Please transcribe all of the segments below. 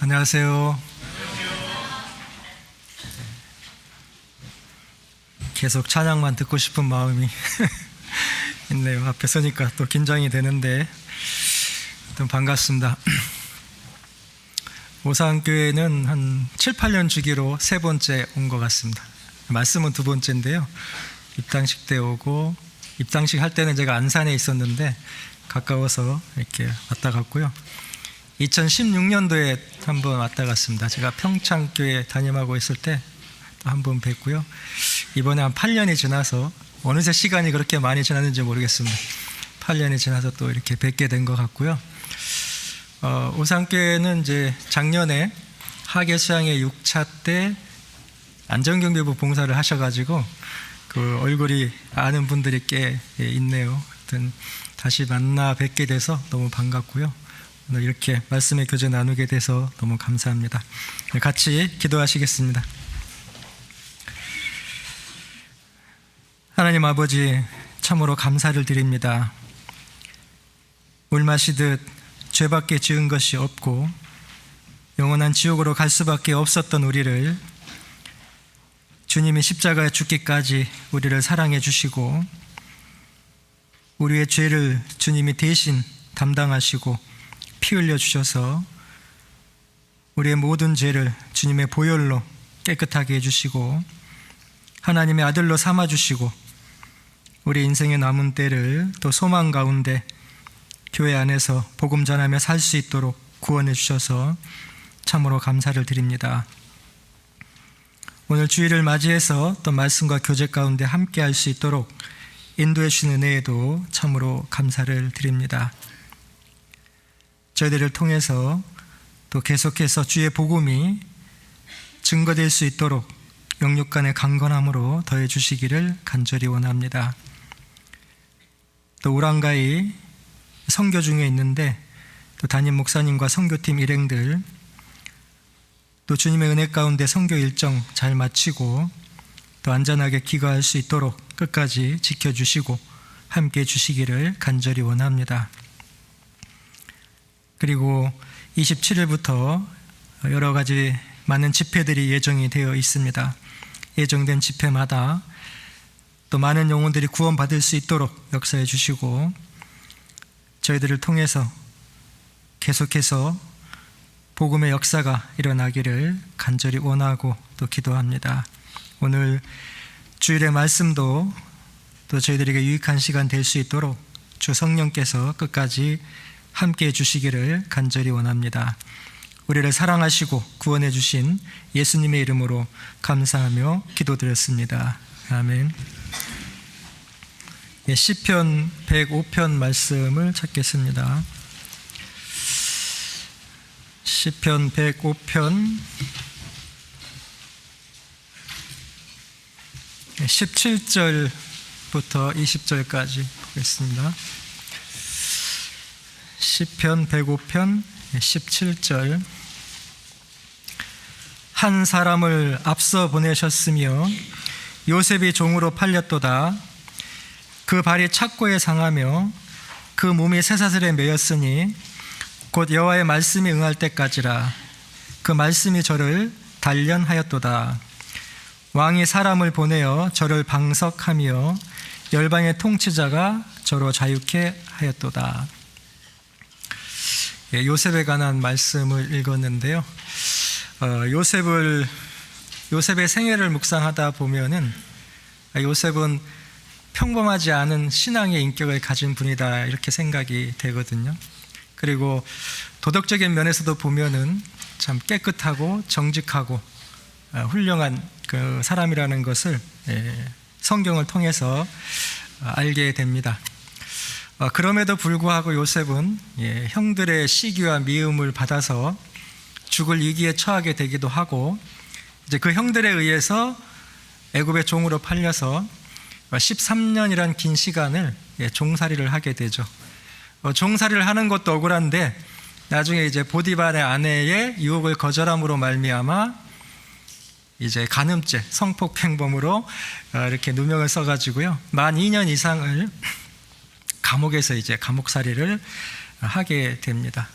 안녕하세요. 계속 찬양만 듣고 싶은 마음이 있네요. 앞에 서니까 또 긴장이 되는데 좀 반갑습니다. 오산교회는 한 7, 8년 주기로 세 번째 온 것 같습니다. 말씀은 두 번째인데요. 입당식 때 오고, 입당식 할 때는 제가 안산에 있었는데 가까워서 이렇게 왔다 갔고요. 2016년도에 한번 왔다 갔습니다. 제가 평창교회 담임하고 있을 때 또 한 번 뵙고요. 이번에 한 8년이 지나서 어느새 시간이 그렇게 많이 지났는지 모르겠습니다. 8년이 지나서 또 이렇게 뵙게 된 것 같고요. 오산교회는 이제 작년에 하계수양의 6차 때 안전경비부 봉사를 하셔가지고 그 얼굴이 아는 분들이 꽤 있네요. 하여튼 다시 만나 뵙게 돼서 너무 반갑고요. 오늘 이렇게 말씀의 교제 나누게 돼서 너무 감사합니다. 같이 기도하시겠습니다. 하나님 아버지, 참으로 감사를 드립니다. 물 마시듯 죄밖에 지은 것이 없고 영원한 지옥으로 갈 수밖에 없었던 우리를 주님이 십자가에 죽기까지 우리를 사랑해 주시고 우리의 죄를 주님이 대신 담당하시고 피 흘려 주셔서 우리의 모든 죄를 주님의 보혈로 깨끗하게 해주시고 하나님의 아들로 삼아주시고 우리 인생의 남은 때를 또 소망 가운데 교회 안에서 복음 전하며 살 수 있도록 구원해 주셔서 참으로 감사를 드립니다. 오늘 주일을 맞이해서 또 말씀과 교제 가운데 함께 할 수 있도록 인도해 주신 은혜에도 참으로 감사를 드립니다. 저희들을 통해서 또 계속해서 주의 복음이 증거될 수 있도록 영육 간의 강건함으로 더해 주시기를 간절히 원합니다. 또 우랑가이 선교 중에 있는데 또 담임 목사님과 선교팀 일행들 또 주님의 은혜 가운데 선교 일정 잘 마치고 또 안전하게 귀가할 수 있도록 끝까지 지켜주시고 함께 해주시기를 간절히 원합니다. 그리고 27일부터 여러 가지 많은 집회들이 예정이 되어 있습니다. 예정된 집회마다 또 많은 영혼들이 구원받을 수 있도록 역사해 주시고 저희들을 통해서 계속해서 복음의 역사가 일어나기를 간절히 원하고 또 기도합니다. 오늘 주일의 말씀도 또 저희들에게 유익한 시간 될 수 있도록 주 성령께서 끝까지 함께해 주시기를 간절히 원합니다. 우리를 사랑하시고 구원해 주신 예수님의 이름으로 감사하며 기도드렸습니다. 아멘. 시편 105편 말씀을 찾겠습니다. 시편 105편 17절부터 20절까지 보겠습니다. 시편 105편 17절. 한 사람을 앞서 보내셨으며 요셉이 종으로 팔렸도다. 그 발이 착고에 상하며 그 몸이 쇠사슬에 매였으니 곧 여호와의 말씀이 응할 때까지라. 그 말씀이 저를 단련하였도다. 왕이 사람을 보내어 저를 방석하며 열방의 통치자가 저로 자유케 하였도다. 요셉에 관한 말씀을 읽었는데요. 요셉의 생애를 묵상하다 보면은 요셉은 평범하지 않은 신앙의 인격을 가진 분이다 이렇게 생각이 되거든요. 그리고 도덕적인 면에서도 보면은 참 깨끗하고 정직하고 훌륭한 그 사람이라는 것을 성경을 통해서 알게 됩니다. 그럼에도 불구하고 요셉은 형들의 시기와 미움을 받아서 죽을 위기에 처하게 되기도 하고 이제 그 형들에 의해서 애굽의 종으로 팔려서 13년이란 긴 시간을 종살이를 하게 되죠. 종살이를 하는 것도 억울한데 나중에 이제 보디발의 아내의 유혹을 거절함으로 말미암아 이제 간음죄, 성폭행범으로 이렇게 누명을 써가지고요. 만 2년 이상을 감옥에서 이제 감옥살이를 하게 됩니다.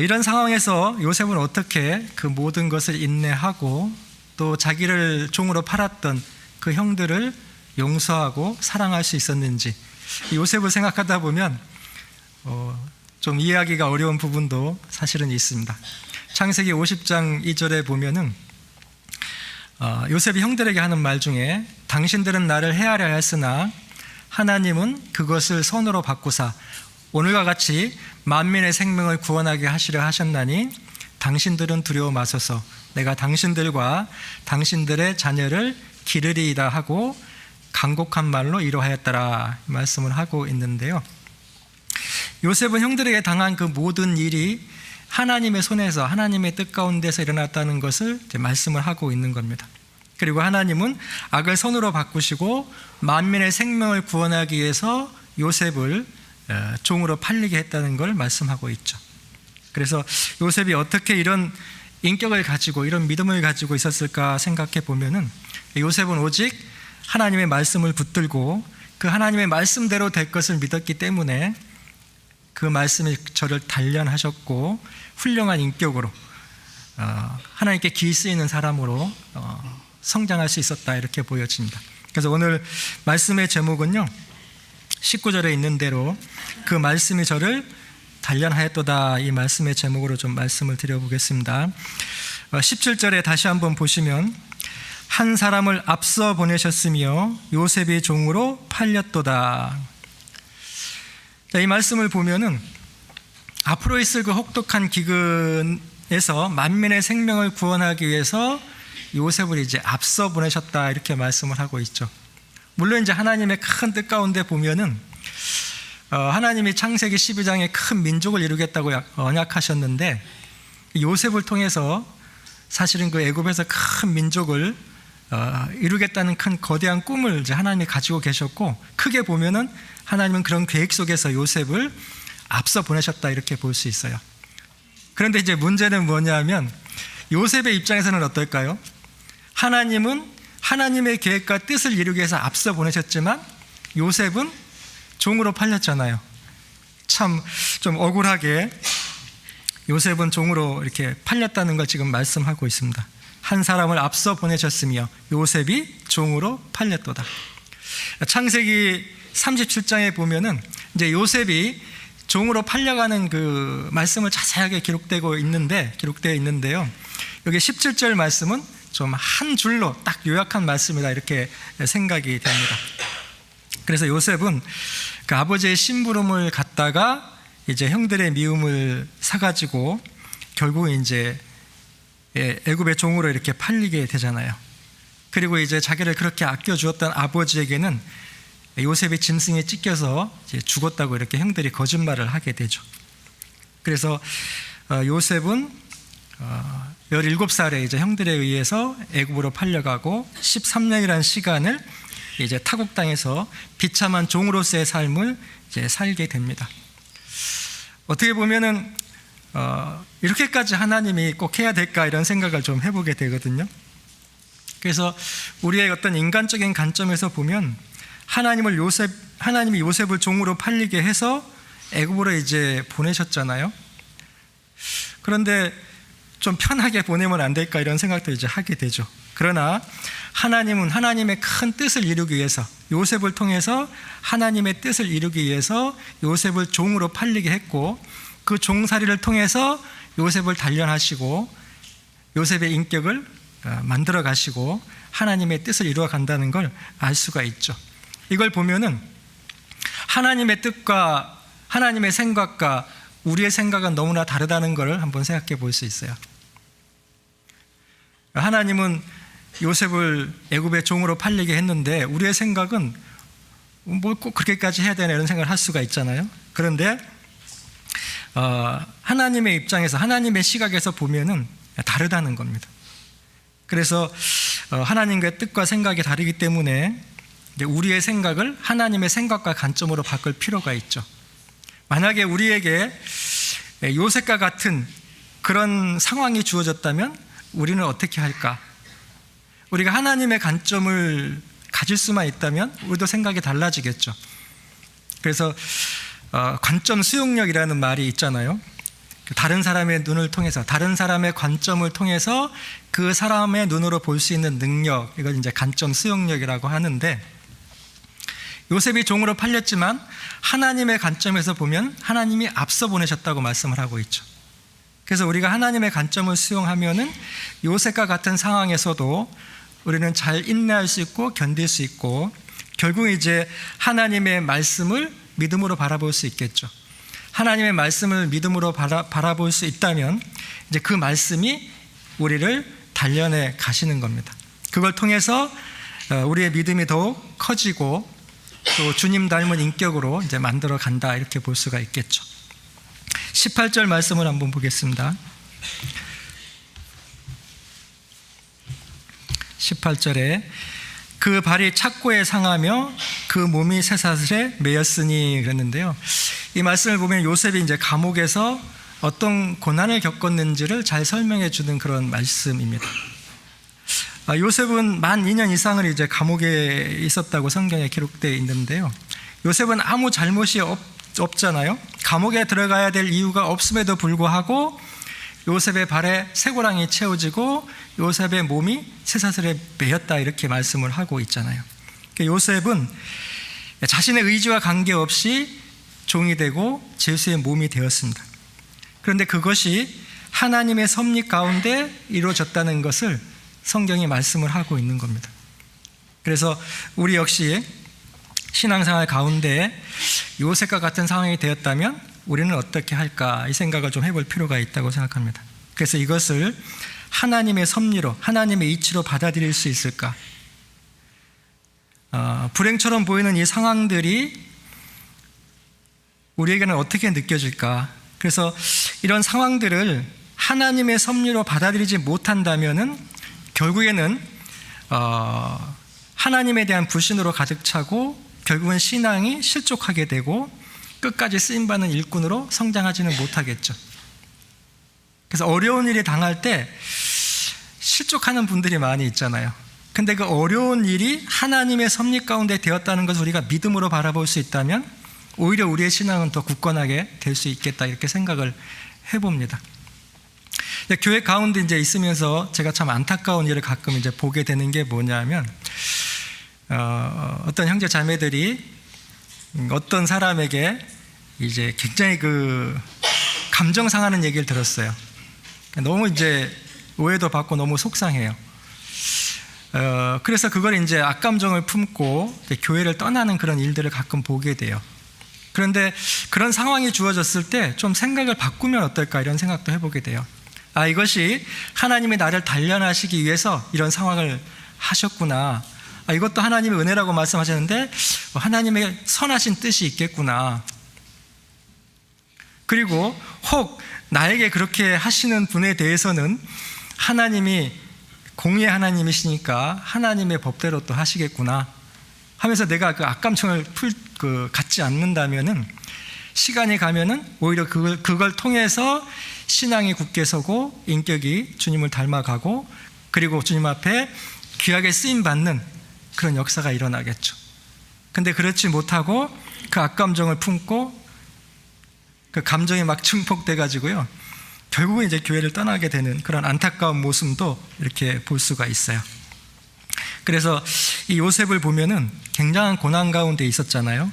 이런 상황에서 요셉은 어떻게 그 모든 것을 인내하고 또 자기를 종으로 팔았던 그 형들을 용서하고 사랑할 수 있었는지, 요셉을 생각하다 보면 좀 이해하기가 어려운 부분도 사실은 있습니다. 창세기 50장 2절에 보면은 요셉이 형들에게 하는 말 중에 당신들은 나를 해하려 했으나 하나님은 그것을 선으로 바꾸사 오늘과 같이 만민의 생명을 구원하게 하시려 하셨나니 당신들은 두려워 마소서 내가 당신들과 당신들의 자녀를 기르리이다 하고 간곡한 말로 이루하였더라 말씀을 하고 있는데요. 요셉은 형들에게 당한 그 모든 일이 하나님의 손에서 하나님의 뜻 가운데서 일어났다는 것을 말씀을 하고 있는 겁니다. 그리고 하나님은 악을 선으로 바꾸시고 만민의 생명을 구원하기 위해서 요셉을 종으로 팔리게 했다는 걸 말씀하고 있죠. 그래서 요셉이 어떻게 이런 인격을 가지고 이런 믿음을 가지고 있었을까 생각해 보면은 요셉은 오직 하나님의 말씀을 붙들고 그 하나님의 말씀대로 될 것을 믿었기 때문에 그 말씀이 저를 단련하셨고 훌륭한 인격으로 하나님께 기 쓰이는 사람으로 성장할 수 있었다 이렇게 보여집니다. 그래서 오늘 말씀의 제목은요 19절에 있는 대로 그 말씀이 저를 단련하였도다 이 말씀의 제목으로 좀 말씀을 드려보겠습니다. 17절에 다시 한번 보시면 한 사람을 앞서 보내셨으며 요셉이 종으로 팔렸도다. 이 말씀을 보면은 앞으로 있을 그 혹독한 기근에서 만민의 생명을 구원하기 위해서 요셉을 이제 앞서 보내셨다 이렇게 말씀을 하고 있죠. 물론 이제 하나님의 큰 뜻 가운데 보면은 하나님이 창세기 12장에 큰 민족을 이루겠다고 언약하셨는데 요셉을 통해서 사실은 그 애굽에서 큰 민족을 이루겠다는 큰 거대한 꿈을 이제 하나님이 가지고 계셨고 크게 보면은 하나님은 그런 계획 속에서 요셉을 앞서 보내셨다 이렇게 볼 수 있어요. 그런데 이제 문제는 뭐냐면 요셉의 입장에서는 어떨까요? 하나님은 하나님의 계획과 뜻을 이루기 위해서 앞서 보내셨지만 요셉은 종으로 팔렸잖아요. 참 좀 억울하게 요셉은 종으로 이렇게 팔렸다는 걸 지금 말씀하고 있습니다. 한 사람을 앞서 보내셨으며 요셉이 종으로 팔렸도다. 창세기 37장에 보면은 이제 요셉이 종으로 팔려가는 그 말씀을 자세하게 기록되어 있는데요. 여기 17절 말씀은 좀 한 줄로 딱 요약한 말씀이다 이렇게 생각이 됩니다. 그래서 요셉은 그 아버지의 심부름을 갖다가 이제 형들의 미움을 사가지고 결국 이제 애굽의 종으로 이렇게 팔리게 되잖아요. 그리고 이제 자기를 그렇게 아껴주었던 아버지에게는 요셉이 짐승에 찢겨서 이제 죽었다고 이렇게 형들이 거짓말을 하게 되죠. 그래서 요셉은 17살에 이제 형들에 의해서 애굽으로 팔려가고 13년이라는 시간을 이제 타국 땅에서 비참한 종으로서의 삶을 이제 살게 됩니다. 어떻게 보면은 이렇게까지 하나님이 꼭 해야 될까 이런 생각을 좀 해보게 되거든요. 그래서 우리의 어떤 인간적인 관점에서 보면 하나님이 요셉을 종으로 팔리게 해서 애굽으로 이제 보내셨잖아요. 그런데 좀 편하게 보내면 안 될까 이런 생각도 이제 하게 되죠. 그러나 하나님은 하나님의 큰 뜻을 이루기 위해서 요셉을 통해서 하나님의 뜻을 이루기 위해서 요셉을 종으로 팔리게 했고 그 종살이를 통해서 요셉을 단련하시고 요셉의 인격을 만들어 가시고 하나님의 뜻을 이루어 간다는 걸 알 수가 있죠. 이걸 보면은 하나님의 뜻과 하나님의 생각과 우리의 생각은 너무나 다르다는 걸 한번 생각해 볼 수 있어요. 하나님은 요셉을 애굽의 종으로 팔리게 했는데 우리의 생각은 뭘 꼭 그렇게까지 해야 되나 이런 생각을 할 수가 있잖아요. 그런데 하나님의 입장에서 하나님의 시각에서 보면은 다르다는 겁니다. 그래서 하나님과의 뜻과 생각이 다르기 때문에 우리의 생각을 하나님의 생각과 관점으로 바꿀 필요가 있죠. 만약에 우리에게 요셉과 같은 그런 상황이 주어졌다면 우리는 어떻게 할까? 우리가 하나님의 관점을 가질 수만 있다면 우리도 생각이 달라지겠죠. 그래서 관점 수용력이라는 말이 있잖아요. 다른 사람의 눈을 통해서, 다른 사람의 관점을 통해서 그 사람의 눈으로 볼 수 있는 능력, 이걸 이제 관점 수용력이라고 하는데, 요셉이 종으로 팔렸지만 하나님의 관점에서 보면 하나님이 앞서 보내셨다고 말씀을 하고 있죠. 그래서 우리가 하나님의 관점을 수용하면은 요셉과 같은 상황에서도 우리는 잘 인내할 수 있고 견딜 수 있고, 결국 이제 하나님의 말씀을 믿음으로 바라볼 수 있겠죠. 하나님의 말씀을 믿음으로 바라볼 수 있다면 이제 그 말씀이 우리를 단련해 가시는 겁니다. 그걸 통해서 우리의 믿음이 더욱 커지고 또 주님 닮은 인격으로 이제 만들어 간다, 이렇게 볼 수가 있겠죠. 18절 말씀을 한번 보겠습니다. 18절에 그 발이 착고에 상하며 그 몸이 쇠사슬에 매였으니 그랬는데요. 이 말씀을 보면 요셉이 이제 감옥에서 어떤 고난을 겪었는지를 잘 설명해 주는 그런 말씀입니다. 요셉은 만 2년 이상을 이제 감옥에 있었다고 성경에 기록되어 있는데요. 요셉은 아무 잘못이 없잖아요. 감옥에 들어가야 될 이유가 없음에도 불구하고 요셉의 발에 쇠고랑이 채워지고 요셉의 몸이 쇠사슬에 매였다, 이렇게 말씀을 하고 있잖아요. 요셉은 자신의 의지와 관계없이 종이 되고 제수의 몸이 되었습니다. 그런데 그것이 하나님의 섭리 가운데 이루어졌다는 것을 성경이 말씀을 하고 있는 겁니다. 그래서 우리 역시 신앙생활 가운데 요셉과 같은 상황이 되었다면 우리는 어떻게 할까, 이 생각을 좀 해볼 필요가 있다고 생각합니다. 그래서 이것을 하나님의 섭리로, 하나님의 이치로 받아들일 수 있을까? 불행처럼 보이는 이 상황들이 우리에게는 어떻게 느껴질까? 그래서 이런 상황들을 하나님의 섭리로 받아들이지 못한다면은 결국에는 하나님에 대한 불신으로 가득 차고 결국은 신앙이 실족하게 되고 끝까지 쓰임받는 일꾼으로 성장하지는 못하겠죠. 그래서 어려운 일이 당할 때 실족하는 분들이 많이 있잖아요. 근데 그 어려운 일이 하나님의 섭리 가운데 되었다는 것을 우리가 믿음으로 바라볼 수 있다면 오히려 우리의 신앙은 더 굳건하게 될 수 있겠다, 이렇게 생각을 해봅니다. 교회 가운데 이제 있으면서 제가 참 안타까운 일을 가끔 이제 보게 되는 게 뭐냐면, 어떤 형제 자매들이 어떤 사람에게 이제 굉장히 그 감정 상하는 얘기를 들었어요. 너무 이제 오해도 받고 너무 속상해요. 그래서 그걸 이제 악감정을 품고 교회를 떠나는 그런 일들을 가끔 보게 돼요. 그런데 그런 상황이 주어졌을 때 좀 생각을 바꾸면 어떨까, 이런 생각도 해보게 돼요. 이것이 하나님이 나를 단련하시기 위해서 이런 상황을 하셨구나. 이것도 하나님의 은혜라고 말씀하셨는데 하나님의 선하신 뜻이 있겠구나. 그리고 혹 나에게 그렇게 하시는 분에 대해서는 하나님이 공의의 하나님이시니까 하나님의 법대로 또 하시겠구나 하면서 내가 그 악감정을 갖지 않는다면은 시간이 가면은 오히려 그걸 통해서 신앙이 굳게 서고 인격이 주님을 닮아가고 그리고 주님 앞에 귀하게 쓰임받는 그런 역사가 일어나겠죠. 근데 그렇지 못하고 그 악감정을 품고 그 감정이 막 증폭돼 가지고요, 결국은 이제 교회를 떠나게 되는 그런 안타까운 모습도 이렇게 볼 수가 있어요. 그래서 이 요셉을 보면은 굉장한 고난 가운데 있었잖아요.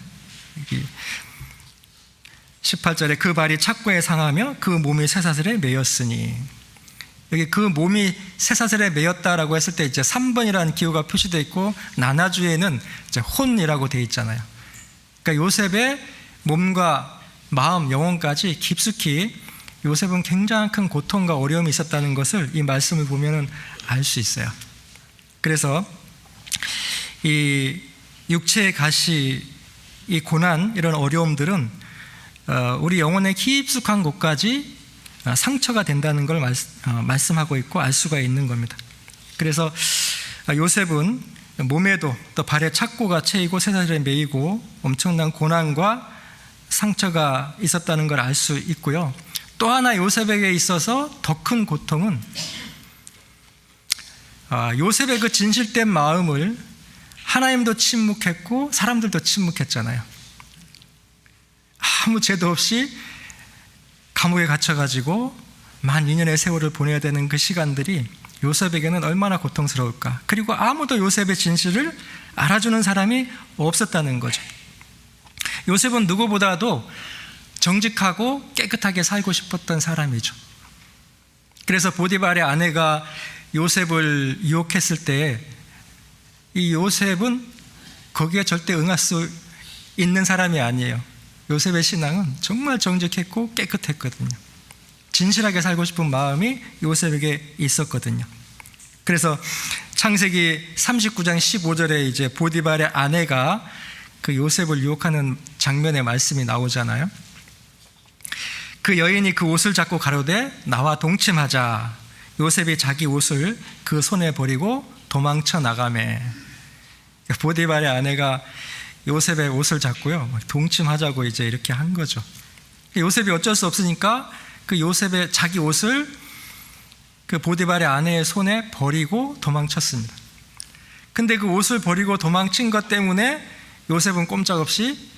18절에 그 발이 착고에 상하며 그 몸이 쇠사슬에 매였으니, 여기 그 몸이 쇠사슬에 매였다라고 했을 때 이제 3번이라는 기호가 표시되어 있고 나나주에는 이제 혼이라고 되어 있잖아요. 그러니까 요셉의 몸과 마음, 영혼까지 깊숙이 요셉은 굉장히 큰 고통과 어려움이 있었다는 것을 이 말씀을 보면 알 수 있어요. 그래서 이 육체의 가시, 이 고난, 이런 어려움들은 우리 영혼의 깊숙한 곳까지 상처가 된다는 걸 말씀하고 있고 알 수가 있는 겁니다. 그래서 요셉은 몸에도 또 발에 착고가 채이고 쇠사슬에 매이고 엄청난 고난과 상처가 있었다는 걸 알 수 있고요. 또 하나 요셉에게 있어서 더 큰 고통은 요셉의 그 진실된 마음을 하나님도 침묵했고 사람들도 침묵했잖아요. 아무 죄도 없이 감옥에 갇혀가지고 12년의 세월을 보내야 되는 그 시간들이 요셉에게는 얼마나 고통스러울까. 그리고 아무도 요셉의 진실을 알아주는 사람이 없었다는 거죠. 요셉은 누구보다도 정직하고 깨끗하게 살고 싶었던 사람이죠. 그래서 보디발의 아내가 요셉을 유혹했을 때 이 요셉은 거기에 절대 응할 수 있는 사람이 아니에요. 요셉의 신앙은 정말 정직했고 깨끗했거든요. 진실하게 살고 싶은 마음이 요셉에게 있었거든요. 그래서 창세기 39장 15절에 이제 보디발의 아내가 그 요셉을 유혹하는 장면의 말씀이 나오잖아요. 그 여인이 그 옷을 잡고 가로되 나와 동침하자. 요셉이 자기 옷을 그 손에 버리고 도망쳐 나가매. 보디발의 아내가 요셉의 옷을 잡고요, 동침하자고 이제 이렇게 한 거죠. 요셉이 어쩔 수 없으니까 그 요셉의 자기 옷을 그 보디발의 아내의 손에 버리고 도망쳤습니다. 근데 그 옷을 버리고 도망친 것 때문에 요셉은 꼼짝없이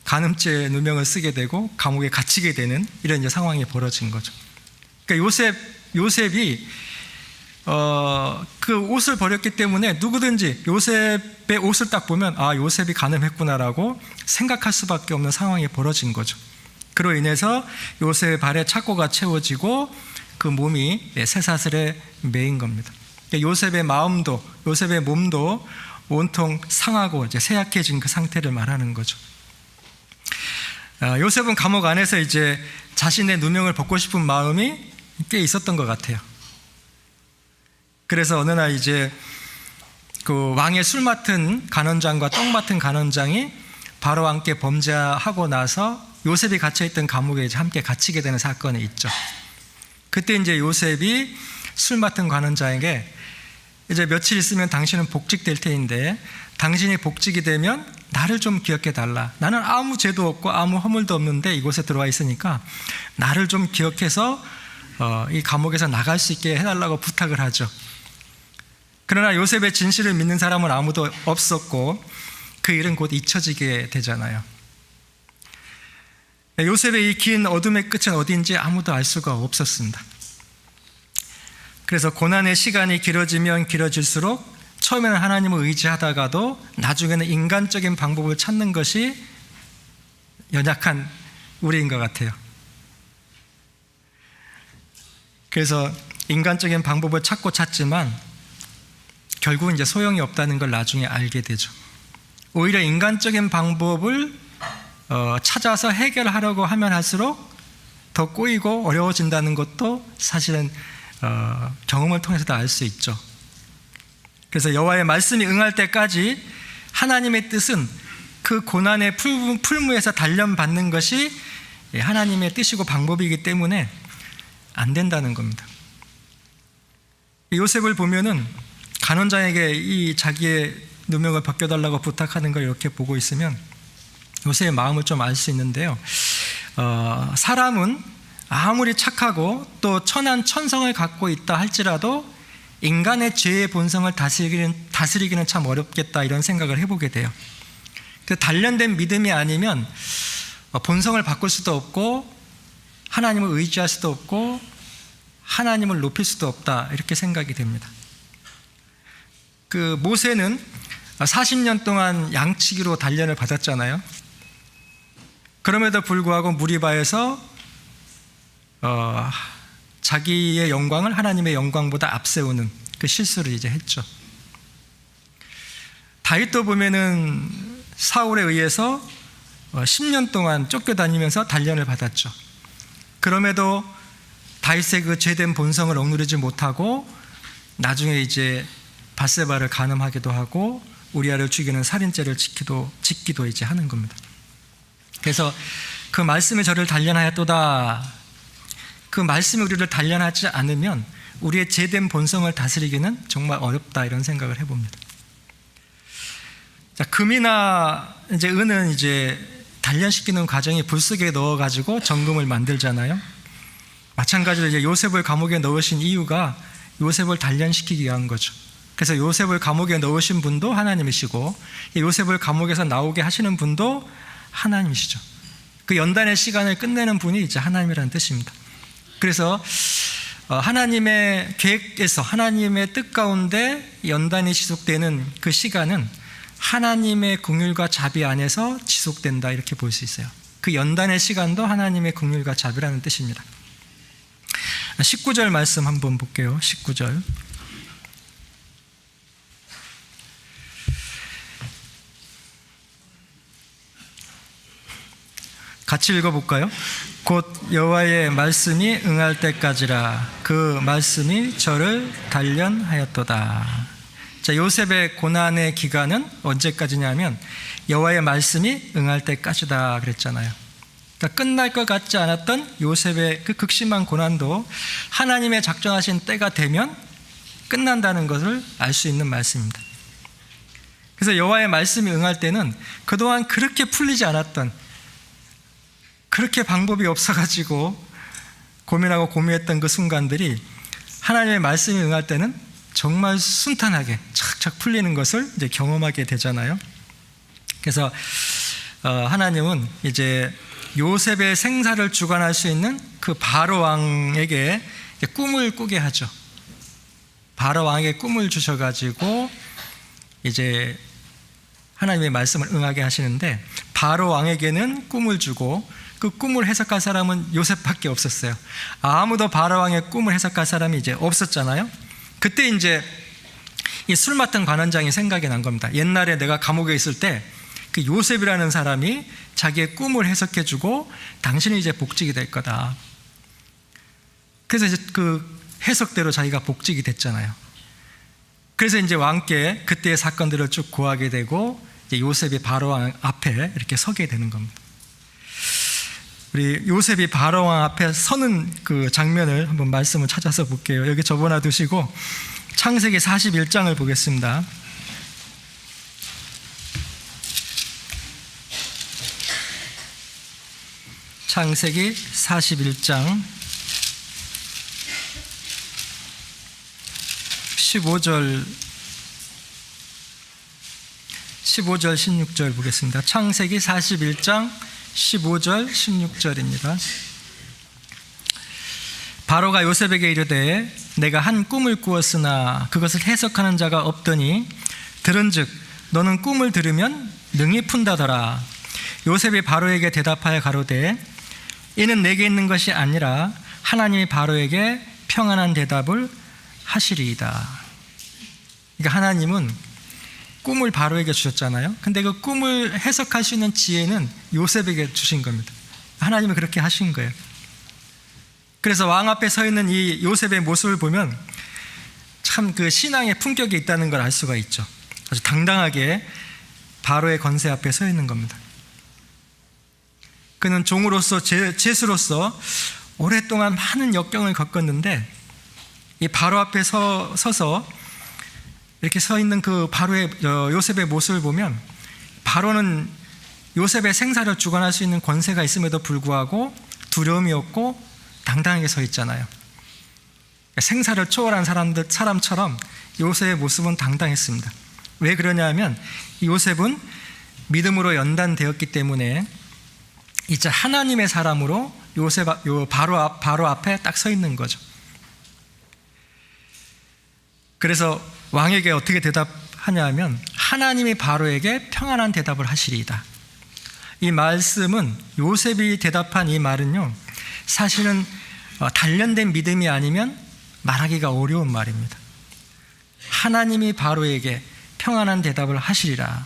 간음죄 누명을 쓰게 되고 감옥에 갇히게 되는 이런 이제 상황이 벌어진 거죠. 그러니까 요셉이 그 옷을 버렸기 때문에 누구든지 요셉의 옷을 딱 보면 아, 요셉이 간음했구나라고 생각할 수밖에 없는 상황이 벌어진 거죠. 그로 인해서 요셉의 발에 착고가 채워지고 그 몸이 쇠사슬에 매인 겁니다. 요셉의 마음도 요셉의 몸도 온통 상하고 이제 쇠약해진 그 상태를 말하는 거죠. 요셉은 감옥 안에서 이제 자신의 누명을 벗고 싶은 마음이 꽤 있었던 것 같아요. 그래서 어느 날 이제 그 왕의 술 맡은 간원장과 떡 맡은 간원장이 바로와 함께 범죄하고 나서 요셉이 갇혀있던 감옥에 이제 함께 갇히게 되는 사건이 있죠. 그때 이제 요셉이 술 맡은 간원장에게 이제 며칠 있으면 당신은 복직될 테인데 당신이 복직이 되면 나를 좀 기억해 달라. 나는 아무 죄도 없고 아무 허물도 없는데 이곳에 들어와 있으니까 나를 좀 기억해서 이 감옥에서 나갈 수 있게 해달라고 부탁을 하죠. 그러나 요셉의 진실을 믿는 사람은 아무도 없었고 그 일은 곧 잊혀지게 되잖아요. 요셉의 이 긴 어둠의 끝은 어디인지 아무도 알 수가 없었습니다. 그래서 고난의 시간이 길어지면 길어질수록 처음에는 하나님을 의지하다가도 나중에는 인간적인 방법을 찾는 것이 연약한 우리인 것 같아요. 그래서 인간적인 방법을 찾지만 결국은 이제 소용이 없다는 걸 나중에 알게 되죠. 오히려 인간적인 방법을 찾아서 해결하려고 하면 할수록 더 꼬이고 어려워진다는 것도 사실은 경험을 통해서도 알 수 있죠. 그래서 여호와의 말씀이 응할 때까지 하나님의 뜻은 그 고난의 풀무에서 단련받는 것이 하나님의 뜻이고 방법이기 때문에 안 된다는 겁니다. 요셉을 보면은 간원장에게 이 자기의 누명을 벗겨달라고 부탁하는 걸 이렇게 보고 있으면 요셉의 마음을 좀 알 수 있는데요. 사람은 아무리 착하고 또 천한 천성을 갖고 있다 할지라도 인간의 죄의 본성을 다스리기는 참 어렵겠다 이런 생각을 해보게 돼요. 그 단련된 믿음이 아니면 본성을 바꿀 수도 없고 하나님을 의지할 수도 없고 하나님을 높일 수도 없다 이렇게 생각이 됩니다. 그 모세는 40년 동안 양치기로 단련을 받았잖아요. 그럼에도 불구하고 무리바에서 자기의 영광을 하나님의 영광보다 앞세우는 그 실수를 이제 했죠. 다윗도 보면은 사울에 의해서 10년 동안 쫓겨다니면서 단련을 받았죠. 그럼에도 다윗의 그 죄된 본성을 억누르지 못하고 나중에 이제 밧세바를 간음하기도 하고 우리아를 죽이는 살인죄를 짓기도 이제 하는 겁니다. 그래서 그 말씀이 저를 단련하였도다. 그 말씀이 우리를 단련하지 않으면 우리의 죄된 본성을 다스리기는 정말 어렵다 이런 생각을 해봅니다. 자, 금이나 이제 은은 이제 단련시키는 과정이 불 속에 넣어가지고 정금을 만들잖아요. 마찬가지로 이제 요셉을 감옥에 넣으신 이유가 요셉을 단련시키기 위한 거죠. 그래서 요셉을 감옥에 넣으신 분도 하나님이시고 요셉을 감옥에서 나오게 하시는 분도 하나님이시죠. 그 연단의 시간을 끝내는 분이 이제 하나님이라는 뜻입니다. 그래서 하나님의 계획에서, 하나님의 뜻 가운데 연단이 지속되는 그 시간은 하나님의 긍휼과 자비 안에서 지속된다, 이렇게 볼 수 있어요. 그 연단의 시간도 하나님의 긍휼과 자비라는 뜻입니다. 19절 말씀 한번 볼게요. 19절. 같이 읽어볼까요? 곧 여호와의 말씀이 응할 때까지라. 그 말씀이 저를 단련하였도다. 자, 요셉의 고난의 기간은 언제까지냐면 여호와의 말씀이 응할 때까지다 그랬잖아요. 그러니까 끝날 것 같지 않았던 요셉의 그 극심한 고난도 하나님의 작정하신 때가 되면 끝난다는 것을 알 수 있는 말씀입니다. 그래서 여호와의 말씀이 응할 때는 그동안 그렇게 풀리지 않았던, 그렇게 방법이 없어가지고 고민하고 고민했던 그 순간들이 하나님의 말씀이 응할 때는 정말 순탄하게 착착 풀리는 것을 이제 경험하게 되잖아요. 그래서 하나님은 이제 요셉의 생사를 주관할 수 있는 그 바로 왕에게 꿈을 꾸게 하죠. 바로 왕에게 꿈을 주셔가지고 이제 하나님의 말씀을 응하게 하시는데, 바로 왕에게는 꿈을 주고 그 꿈을 해석할 사람은 요셉밖에 없었어요. 아무도 바로 왕의 꿈을 해석할 사람이 이제 없었잖아요. 그때 이제 이 술 맡은 관원장이 생각이 난 겁니다. 옛날에 내가 감옥에 있을 때 그 요셉이라는 사람이 자기의 꿈을 해석해주고 당신이 이제 복직이 될 거다. 그래서 이제 그 해석대로 자기가 복직이 됐잖아요. 그래서 이제 왕께 그때의 사건들을 쭉 고하게 되고 이제 요셉이 바로 왕 앞에 이렇게 서게 되는 겁니다. 우리 요셉이 바로 왕 앞에 서는 그 장면을 한번 말씀을 찾아서 볼게요. 여기 접어놔 두시고 창세기 41장을 보겠습니다. 창세기 41장 15절 16절 보겠습니다. 창세기 41장 15절 16절입니다. 바로가 요셉에게 이르되 내가 한 꿈을 꾸었으나 그것을 해석하는 자가 없더니 들은즉 너는 꿈을 들으면 능히 푼다더라. 요셉이 바로에게 대답하여 가로되 이는 내게 있는 것이 아니라 하나님이 바로에게 평안한 대답을 하시리이다. 그러니까 하나님은 꿈을 바로에게 주셨잖아요. 근데 그 꿈을 해석할 수 있는 지혜는 요셉에게 주신 겁니다. 하나님은 그렇게 하신 거예요. 그래서 왕 앞에 서 있는 이 요셉의 모습을 보면 참 그 신앙의 품격이 있다는 걸 알 수가 있죠. 아주 당당하게 바로의 권세 앞에 서 있는 겁니다. 그는 종으로서 제수로서 오랫동안 많은 역경을 겪었는데 이 바로 앞에 서서 이렇게 서 있는 그 바로의 요셉의 모습을 보면 바로는 요셉의 생사를 주관할 수 있는 권세가 있음에도 불구하고 두려움이 없고 당당하게 서 있잖아요. 생사를 초월한 사람처럼 요셉의 모습은 당당했습니다. 왜 그러냐면 요셉은 믿음으로 연단되었기 때문에 이제 하나님의 사람으로 바로 앞에 딱 서 있는 거죠. 그래서 왕에게 어떻게 대답하냐 하면 하나님이 바로에게 평안한 대답을 하시리이다. 이 말씀은 요셉이 대답한 이 말은요, 사실은 단련된 믿음이 아니면 말하기가 어려운 말입니다. 하나님이 바로에게 평안한 대답을 하시리라.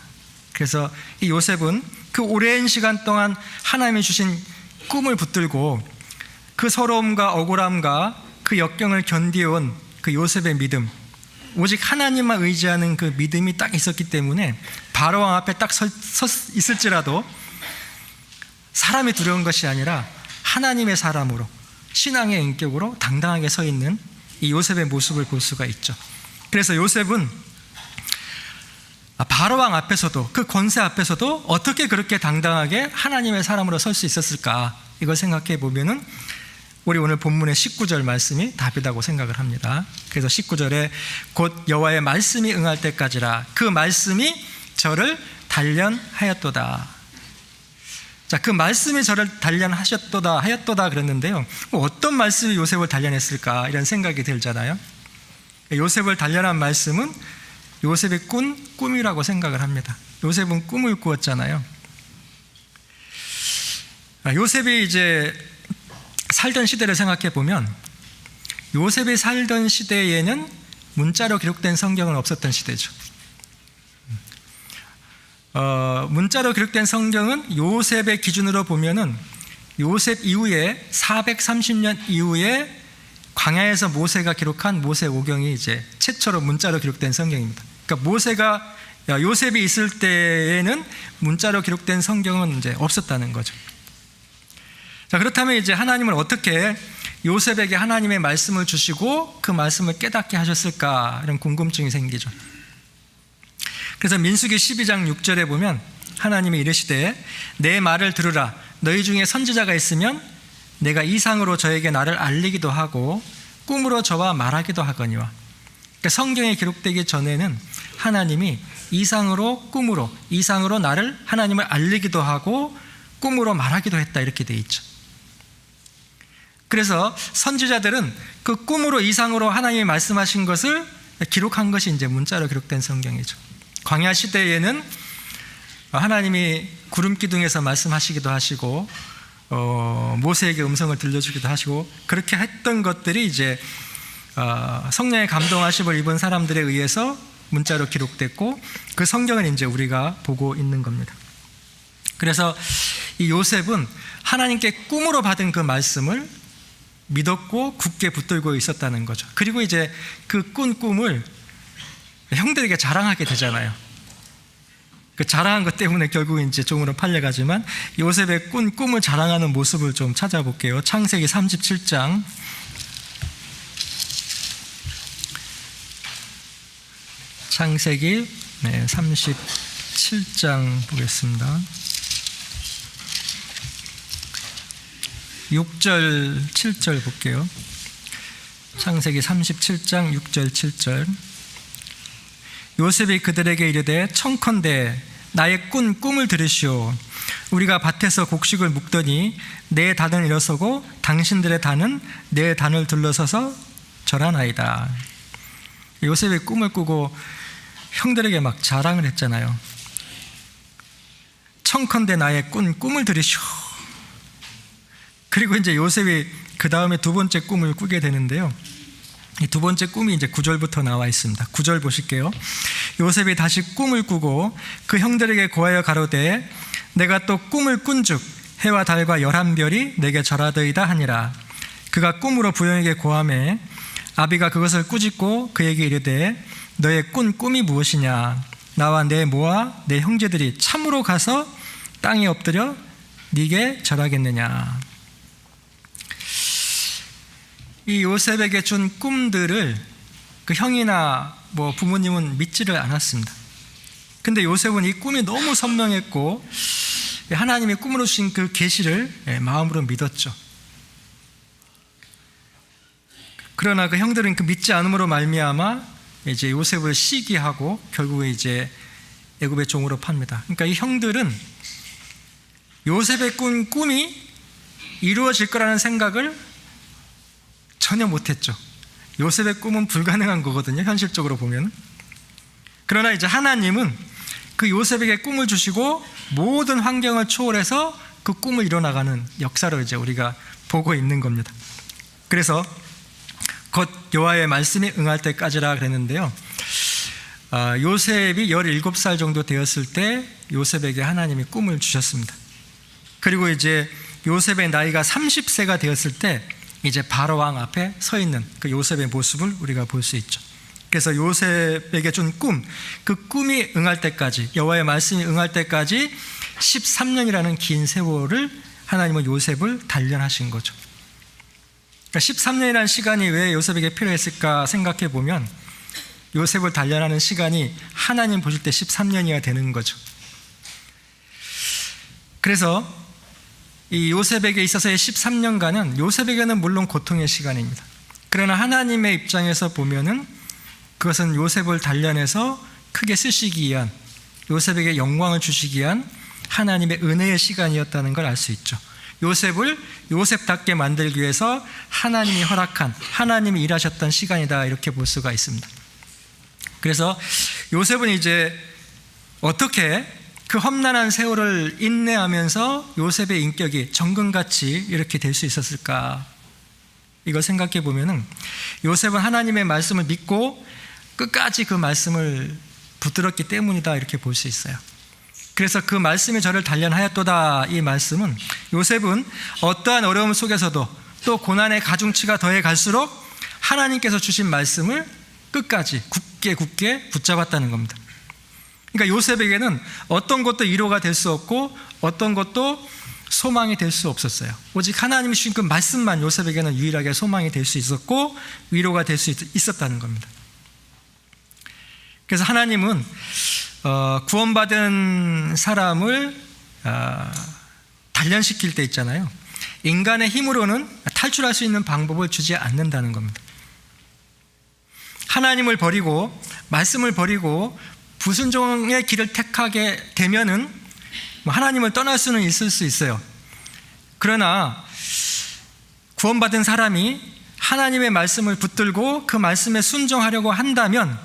그래서 이 요셉은 그 오랜 시간 동안 하나님이 주신 꿈을 붙들고 그 서러움과 억울함과 그 역경을 견디어온 그 요셉의 믿음, 오직 하나님만 의지하는 그 믿음이 딱 있었기 때문에 바로 왕 앞에 딱 서 있을지라도 사람이 두려운 것이 아니라 하나님의 사람으로, 신앙의 인격으로 당당하게 서 있는 이 요셉의 모습을 볼 수가 있죠. 그래서 요셉은 바로 왕 앞에서도, 그 권세 앞에서도 어떻게 그렇게 당당하게 하나님의 사람으로 설 수 있었을까, 이걸 생각해 보면은 우리 오늘 본문의 19절 말씀이 답이라고 생각을 합니다. 그래서 19절에 곧 여호와의 말씀이 응할 때까지라 그 말씀이 저를 단련하였도다. 자, 그 말씀이 저를 단련하셨도다 하였도다 그랬는데요. 어떤 말씀이 요셉을 단련했을까 이런 생각이 들잖아요. 요셉을 단련한 말씀은 요셉이 꾼 꿈이라고 생각을 합니다. 요셉은 꿈을 꾸었잖아요. 요셉이 이제 살던 시대를 생각해 보면 요셉이 살던 시대에는 문자로 기록된 성경은 없었던 시대죠. 문자로 기록된 성경은 요셉의 기준으로 보면은 요셉 이후에 430년 이후에 광야에서 모세가 기록한 모세오경이 이제 최초로 문자로 기록된 성경입니다. 그러니까 요셉이 있을 때에는 문자로 기록된 성경은 이제 없었다는 거죠. 자, 그렇다면 이제 하나님은 어떻게 요셉에게 하나님의 말씀을 주시고 그 말씀을 깨닫게 하셨을까 이런 궁금증이 생기죠. 그래서 민수기 12장 6절에 보면 하나님이 이르시되 내 말을 들으라. 너희 중에 선지자가 있으면 내가 이상으로 저에게 나를 알리기도 하고 꿈으로 저와 말하기도 하거니와. 그러니까 성경에 기록되기 전에는 하나님이 이상으로 꿈으로 이상으로 나를 하나님을 알리기도 하고 꿈으로 말하기도 했다 이렇게 돼 있죠. 그래서 선지자들은 그 꿈으로 이상으로 하나님이 말씀하신 것을 기록한 것이 이제 문자로 기록된 성경이죠. 광야 시대에는 하나님이 구름 기둥에서 말씀하시기도 하시고 모세에게 음성을 들려주기도 하시고 그렇게 했던 것들이 이제 성령의 감동하심을 입은 사람들에 의해서 문자로 기록됐고 그 성경을 이제 우리가 보고 있는 겁니다. 그래서 이 요셉은 하나님께 꿈으로 받은 그 말씀을 믿었고 굳게 붙들고 있었다는 거죠. 그리고 이제 그 꾼 꿈을 형들에게 자랑하게 되잖아요. 그 자랑한 것 때문에 결국 이제 종으로 팔려가지만 요셉의 꾼 꿈을 자랑하는 모습을 좀 찾아볼게요. 창세기 37장 창세기 37장 보겠습니다. 6절 7절 볼게요. 창세기 37장 6절 7절 요셉이 그들에게 이르되 청컨대 나의 꾼 꿈을 들으시오. 우리가 밭에서 곡식을 묵더니 내 단은 일어서고 당신들의 단은 내 단을 둘러서서 절하나이다. 요셉이 꿈을 꾸고 형들에게 막 자랑을 했잖아요. 청컨대 나의 꾼 꿈을 들으시오. 그리고 이제 요셉이 그 다음에 두 번째 꿈을 꾸게 되는데요. 이 두 번째 꿈이 이제 9절부터 나와 있습니다. 9절 보실게요. 요셉이 다시 꿈을 꾸고 그 형들에게 고하여 가로되 내가 또 꿈을 꾼즉 해와 달과 11별이 내게 절하더이다 하니라. 그가 꿈으로 부형에게 고하매 아비가 그것을 꾸짖고 그에게 이르되 너의 꾼 꿈이 무엇이냐. 나와 내 모와 내 형제들이 참으로 가서 땅에 엎드려 네게 절하겠느냐. 이 요셉에게 준 꿈들을 그 형이나 뭐 부모님은 믿지를 않았습니다. 근데 요셉은 이 꿈이 너무 선명했고 하나님이 꿈으로 주신 그 계시를 마음으로 믿었죠. 그러나 그 형들은 그 믿지 않음으로 말미암아 이제 요셉을 시기하고 결국에 이제 애굽의 종으로 팝니다. 그러니까 이 형들은 요셉의 꾼 꿈이 이루어질 거라는 생각을 전혀 못했죠. 요셉의 꿈은 불가능한 거거든요, 현실적으로 보면. 그러나 이제 하나님은 그 요셉에게 꿈을 주시고 모든 환경을 초월해서 그 꿈을 이뤄나가는 역사를 이제 우리가 보고 있는 겁니다. 그래서 곧 여호와의 말씀이 응할 때까지라 그랬는데요. 요셉이 17살 정도 되었을 때 요셉에게 하나님이 꿈을 주셨습니다. 그리고 이제 요셉의 나이가 30세가 되었을 때 이제 바로 왕 앞에 서 있는 그 요셉의 모습을 우리가 볼 수 있죠. 그래서 요셉에게 준 꿈, 그 꿈이 응할 때까지, 여호와의 말씀이 응할 때까지 13년이라는 긴 세월을 하나님은 요셉을 단련하신 거죠. 그러니까 13년이라는 시간이 왜 요셉에게 필요했을까 생각해 보면 요셉을 단련하는 시간이 하나님 보실 때 13년이어야 되는 거죠. 그래서 이 요셉에게 있어서의 13년간은 요셉에게는 물론 고통의 시간입니다. 그러나 하나님의 입장에서 보면은 그것은 요셉을 단련해서 크게 쓰시기 위한, 요셉에게 영광을 주시기 위한 하나님의 은혜의 시간이었다는 걸 알 수 있죠. 요셉을 요셉답게 만들기 위해서 하나님이 허락한, 하나님이 일하셨던 시간이다, 이렇게 볼 수가 있습니다. 그래서 요셉은 이제 어떻게 그 험난한 세월을 인내하면서 요셉의 인격이 정금같이 이렇게 될 수 있었을까? 이걸 생각해 보면은 요셉은 하나님의 말씀을 믿고 끝까지 그 말씀을 붙들었기 때문이다, 이렇게 볼 수 있어요. 그래서 그 말씀이 저를 단련하였도다, 이 말씀은 요셉은 어떠한 어려움 속에서도 또 고난의 가중치가 더해 갈수록 하나님께서 주신 말씀을 끝까지 굳게 붙잡았다는 겁니다. 그러니까 요셉에게는 어떤 것도 위로가 될 수 없고 어떤 것도 소망이 될 수 없었어요. 오직 하나님이 주신 그 말씀만 요셉에게는 유일하게 소망이 될 수 있었고 위로가 될 수 있었다는 겁니다. 그래서 하나님은 구원받은 사람을 단련시킬 때 있잖아요. 인간의 힘으로는 탈출할 수 있는 방법을 주지 않는다는 겁니다. 하나님을 버리고 말씀을 버리고 불순종의 길을 택하게 되면은 하나님을 떠날 수는 있을 수 있어요. 그러나 구원받은 사람이 하나님의 말씀을 붙들고 그 말씀에 순종하려고 한다면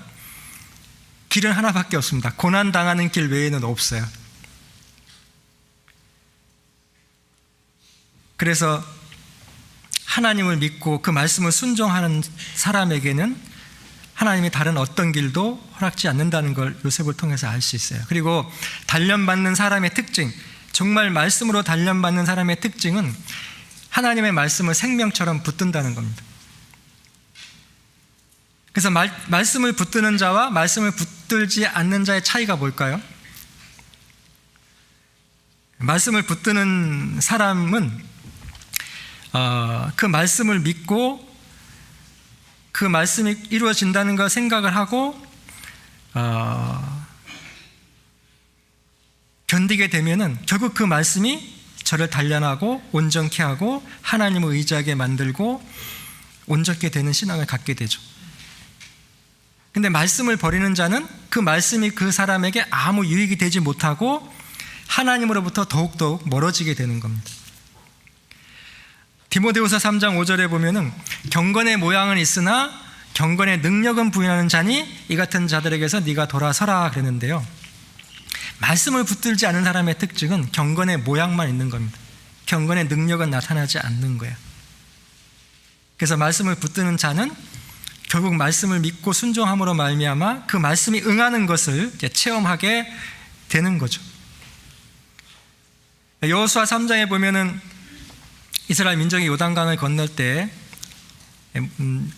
길은 하나밖에 없습니다. 고난당하는 길 외에는 없어요. 그래서 하나님을 믿고 그 말씀을 순종하는 사람에게는 하나님이 다른 어떤 길도 허락지 않는다는 걸 요셉을 통해서 알 수 있어요. 그리고 단련받는 사람의 특징, 정말 말씀으로 단련받는 사람의 특징은 하나님의 말씀을 생명처럼 붙든다는 겁니다. 그래서 말씀을 붙드는 자와 말씀을 붙들지 않는 자의 차이가 뭘까요? 말씀을 붙드는 사람은 그 말씀을 믿고 그 말씀이 이루어진다는 걸 생각을 하고 견디게 되면은 결국 그 말씀이 저를 단련하고 온전케 하고 하나님을 의지하게 만들고 온전케 되는 신앙을 갖게 되죠. 근데 말씀을 버리는 자는 그 말씀이 그 사람에게 아무 유익이 되지 못하고 하나님으로부터 더욱더욱 멀어지게 되는 겁니다. 디모데후서 3장 5절에 보면은 경건의 모양은 있으나 경건의 능력은 부인하는 자니 이 같은 자들에게서 네가 돌아서라 그랬는데요. 말씀을 붙들지 않은 사람의 특징은 경건의 모양만 있는 겁니다. 경건의 능력은 나타나지 않는 거예요. 그래서 말씀을 붙드는 자는 결국 말씀을 믿고 순종함으로 말미암아 그 말씀이 응하는 것을 체험하게 되는 거죠. 여호수아 3장에 보면은 이스라엘 민족이 요단강을 건널 때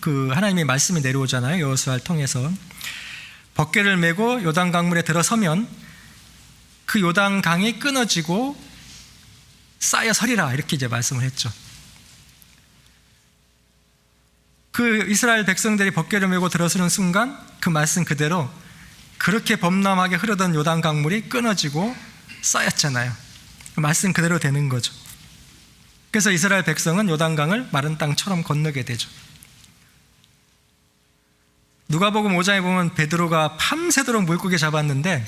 그 하나님의 말씀이 내려오잖아요. 여호수아를 통해서 벗개를 메고 요단강물에 들어서면 그 요단강이 끊어지고 쌓여 서리라, 이렇게 이제 말씀을 했죠. 그 이스라엘 백성들이 벗개를 메고 들어서는 순간 그 말씀 그대로 그렇게 범람하게 흐르던 요단강물이 끊어지고 쌓였잖아요. 그 말씀 그대로 되는 거죠. 그래서 이스라엘 백성은 요단강을 마른 땅처럼 건너게 되죠. 누가복음 5장에 보면 베드로가 밤새도록 물고기 잡았는데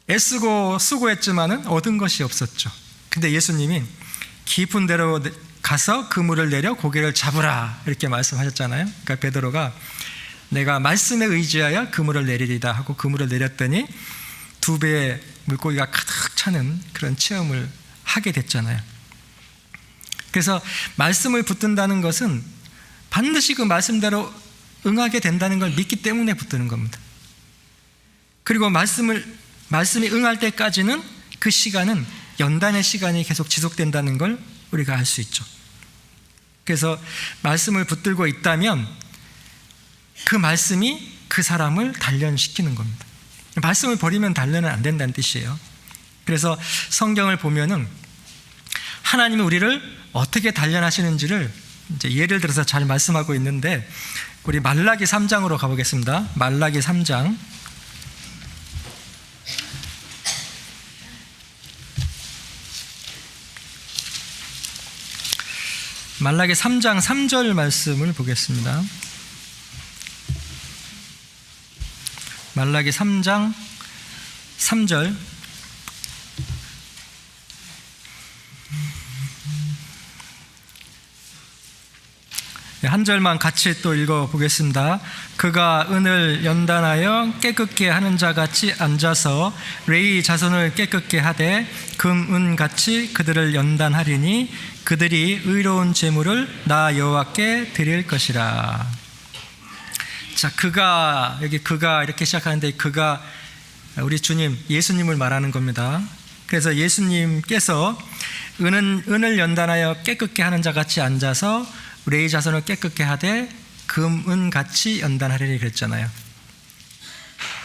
애쓰고 수고했지만은 얻은 것이 없었죠. 근데 예수님이 깊은 데로 가서 그물을 내려 고기를 잡으라, 이렇게 말씀하셨잖아요. 그러니까 베드로가 내가 말씀에 의지하여 그물을 내리리다 하고 그물을 내렸더니 2배의 물고기가 가득 차는 그런 체험을 하게 됐잖아요. 그래서 말씀을 붙든다는 것은 반드시 그 말씀대로 응하게 된다는 걸 믿기 때문에 붙드는 겁니다. 그리고 말씀이 응할 때까지는 그 시간은 연단의 시간이 계속 지속된다는 걸 우리가 알 수 있죠. 그래서 말씀을 붙들고 있다면 그 말씀이 그 사람을 단련시키는 겁니다. 말씀을 버리면 단련은 안 된다는 뜻이에요. 그래서 성경을 보면은 하나님이 우리를 어떻게 단련하시는지를 이제 예를 들어서 잘 말씀하고 있는데, 우리 말라기 3장으로 가보겠습니다. 말라기 3장. 말라기 3장 3절 말씀을 보겠습니다. 말라기 3장 3절. 한 절만 같이 또 읽어보겠습니다. 그가 은을 연단하여 깨끗게 하는 자같이 앉아서 레위 자손을 깨끗게 하되 금, 은같이 그들을 연단하리니 그들이 의로운 제물을 나 여호와께 드릴 것이라. 자, 그가, 여기 그가 이렇게 시작하는데 그가 우리 주님 예수님을 말하는 겁니다. 그래서 예수님께서 은을 연단하여 깨끗게 하는 자같이 앉아서 레위 자손을 깨끗게 하되 금, 은같이 연단하리니 그랬잖아요.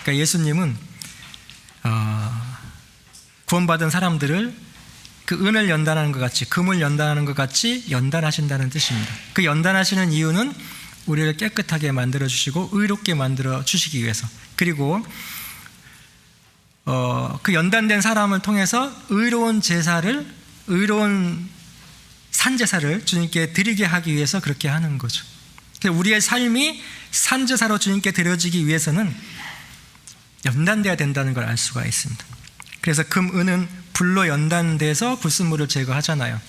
그러니까 예수님은 구원받은 사람들을 그 은을 연단하는 것 같이, 금을 연단하는 것 같이 연단하신다는 뜻입니다. 그 연단하시는 이유는 우리를 깨끗하게 만들어 주시고 의롭게 만들어 주시기 위해서, 그리고 그 연단된 사람을 통해서 의로운 제사를, 의로운 산제사를 주님께 드리게 하기 위해서 그렇게 하는 거죠. 우리의 삶이 산제사로 주님께 드려지기 위해서는 연단돼야 된다는 걸 알 수가 있습니다. 그래서 금, 은은 불로 연단돼서 불순물을 제거하잖아요.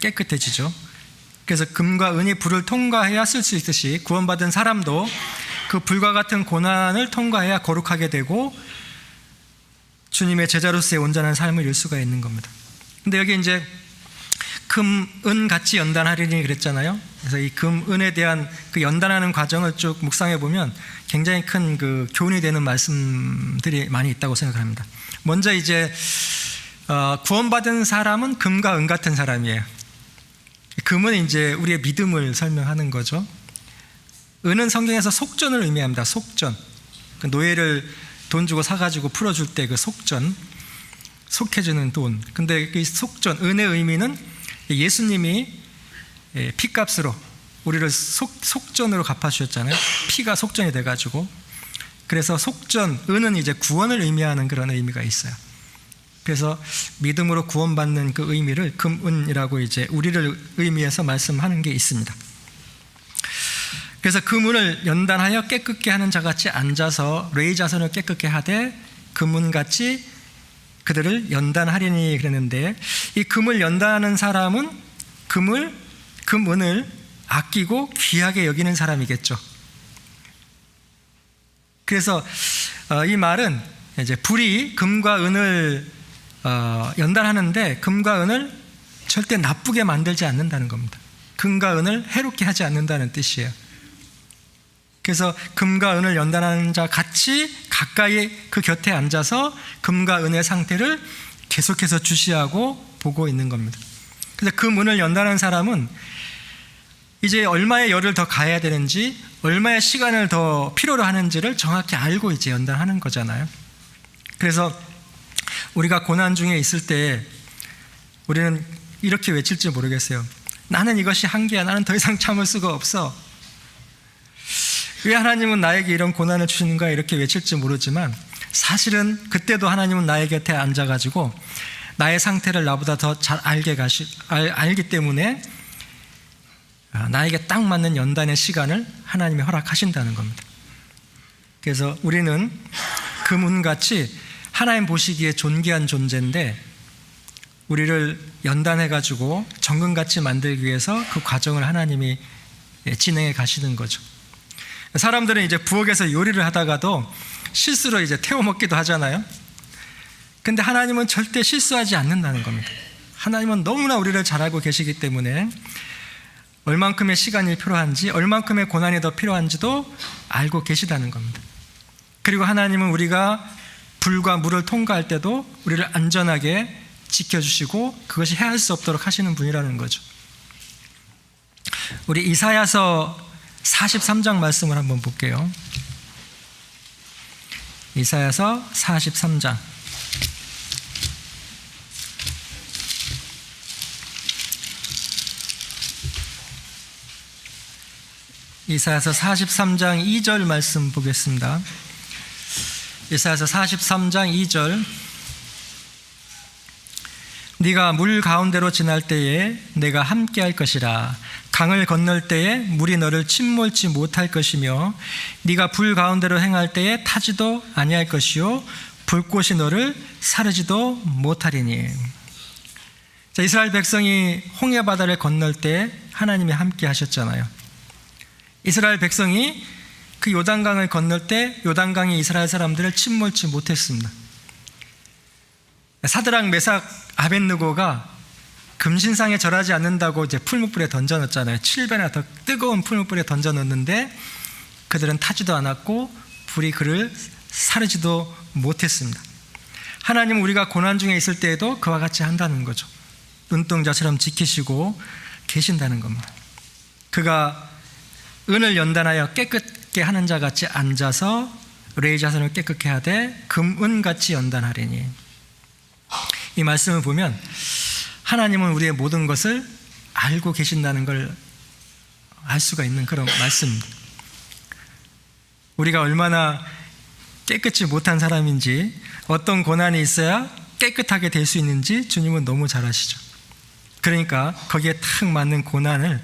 깨끗해지죠. 그래서 금과 은이 불을 통과해야 쓸 수 있듯이 구원받은 사람도 그 불과 같은 고난을 통과해야 거룩하게 되고 주님의 제자로서의 온전한 삶을 이룰 수가 있는 겁니다. 근데 여기 이제 금, 은 같이 연단하리니 그랬잖아요. 그래서 이 금, 은에 대한 그 연단하는 과정을 쭉 묵상해 보면 굉장히 큰 그 교훈이 되는 말씀들이 많이 있다고 생각합니다. 먼저 이제 구원받은 사람은 금과 은 같은 사람이에요. 금은 이제 우리의 믿음을 설명하는 거죠. 은은 성경에서 속전을 의미합니다. 속전. 그 노예를 돈 주고 사가지고 풀어줄 때 그 속전, 속해주는 돈. 근데 그 속전, 은의 의미는 예수님이 피값으로 우리를 속전으로 갚아주셨잖아요. 피가 속전이 돼가지고. 그래서 속전, 은은 이제 구원을 의미하는 그런 의미가 있어요. 그래서 믿음으로 구원받는 그 의미를 금, 은이라고 이제 우리를 의미해서 말씀하는 게 있습니다. 그래서 금은을 연단하여 깨끗게 하는 자같이 앉아서 레위 자손을 깨끗게 하되 금은같이 그들을 연단하리니 그랬는데, 이 금을 연단하는 사람은 금은을 아끼고 귀하게 여기는 사람이겠죠. 그래서 이 말은 이제 불이 금과 은을 연단하는데 금과 은을 절대 나쁘게 만들지 않는다는 겁니다. 금과 은을 해롭게 하지 않는다는 뜻이에요. 그래서 금과 은을 연단하는 자 같이 가까이 그 곁에 앉아서 금과 은의 상태를 계속해서 주시하고 보고 있는 겁니다. 그래서 금, 은을 연단하는 사람은 이제 얼마의 열을 더 가해야 되는지, 얼마의 시간을 더 필요로 하는지를 정확히 알고 이제 연단하는 거잖아요. 그래서 우리가 고난 중에 있을 때 우리는 이렇게 외칠지 모르겠어요. 나는 이것이 한계야. 나는 더 이상 참을 수가 없어. 왜 하나님은 나에게 이런 고난을 주시는가 이렇게 외칠지 모르지만, 사실은 그때도 하나님은 나의 곁에 앉아가지고 나의 상태를 나보다 더 잘 알기 때문에 나에게 딱 맞는 연단의 시간을 하나님이 허락하신다는 겁니다. 그래서 우리는 금은같이 하나님 보시기에 존귀한 존재인데 우리를 연단해가지고 정금같이 만들기 위해서 그 과정을 하나님이 진행해 가시는 거죠. 사람들은 이제 부엌에서 요리를 하다가도 실수로 이제 태워 먹기도 하잖아요. 근데 하나님은 절대 실수하지 않는다는 겁니다. 하나님은 너무나 우리를 잘 알고 계시기 때문에 얼만큼의 시간이 필요한지, 얼만큼의 고난이 더 필요한지도 알고 계시다는 겁니다. 그리고 하나님은 우리가 불과 물을 통과할 때도 우리를 안전하게 지켜주시고 그것이 헤아릴 수 없도록 하시는 분이라는 거죠. 우리 이사야서 43장 말씀을 한번 볼게요. 이사야서 43장. 이사야서 43장 2절 말씀 보겠습니다. 이사야서 43장 2절. 네가 물 가운데로 지날 때에 내가 함께 할 것이라. 강을 건널 때에 물이 너를 침몰치 못할 것이며 네가 불 가운데로 행할 때에 타지도 아니할 것이요 불꽃이 너를 사르지도 못하리니. 자, 이스라엘 백성이 홍해 바다를 건널 때 하나님이 함께 하셨잖아요. 이스라엘 백성이 그 요단강을 건널 때 요단강이 이스라엘 사람들을 침몰치 못했습니다. 사드락, 메삭, 아벳느고가 금신상에 절하지 않는다고 이제 풀무불에 던져넣었잖아요. 7배나 더 뜨거운 풀무불에 던져넣었는데 그들은 타지도 않았고 불이 그를 사르지도 못했습니다. 하나님은 우리가 고난 중에 있을 때에도 그와 같이 한다는 거죠. 눈동자처럼 지키시고 계신다는 겁니다. 그가 은을 연단하여 깨끗게 하는 자 같이 앉아서 레위 자손을 깨끗게 하되 금은같이 연단하리니. 이 말씀을 보면 하나님은 우리의 모든 것을 알고 계신다는 걸 알 수가 있는 그런 말씀입니다. 우리가 얼마나 깨끗이 못한 사람인지, 어떤 고난이 있어야 깨끗하게 될 수 있는지 주님은 너무 잘 아시죠. 그러니까 거기에 딱 맞는 고난을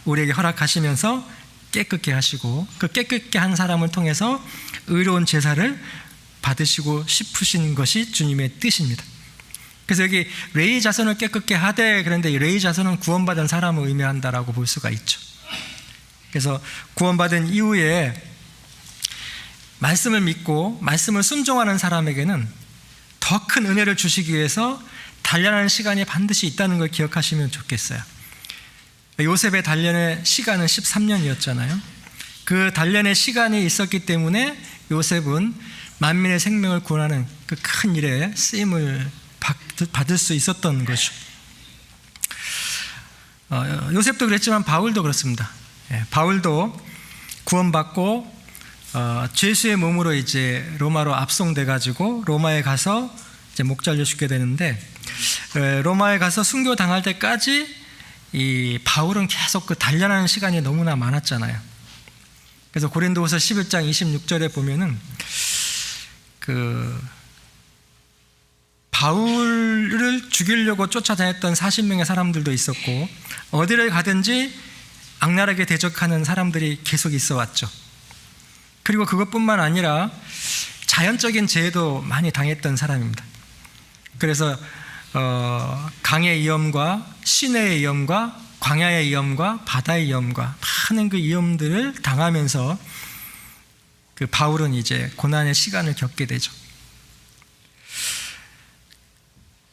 우리에게 허락하시면서 깨끗게 하시고, 그 깨끗게 한 사람을 통해서 의로운 제사를 받으시고 싶으신 것이 주님의 뜻입니다. 그래서 여기 레위 자손을 깨끗게 하되, 그런데 이 레위 자손은 구원받은 사람을 의미한다라고 볼 수가 있죠. 그래서 구원받은 이후에 말씀을 믿고 말씀을 순종하는 사람에게는 더 큰 은혜를 주시기 위해서 단련하는 시간이 반드시 있다는 걸 기억하시면 좋겠어요. 요셉의 단련의 시간은 13년이었잖아요. 그 단련의 시간이 있었기 때문에 요셉은 만민의 생명을 구원하는 그 큰 일에 쓰임을 받을 수 있었던 것이죠. 요셉도 그랬지만 바울도 그렇습니다. 바울도 구원받고 죄수의 몸으로 이제 로마로 압송돼 가지고 로마에 가서 이제 목 잘려 죽게 되는데, 로마에 가서 순교 당할 때까지 이 바울은 계속 그 단련하는 시간이 너무나 많았잖아요. 그래서 고린도후서 11장 26절에 보면은 그 바울을 죽이려고 쫓아다녔던 40명의 사람들도 있었고, 어디를 가든지 악랄하게 대적하는 사람들이 계속 있어 왔죠. 그리고 그것뿐만 아니라 자연적인 재해도 많이 당했던 사람입니다. 그래서 강의 위험과 시내의 위험과 광야의 위험과 바다의 위험과 많은 그 위험들을 당하면서 그 바울은 이제 고난의 시간을 겪게 되죠.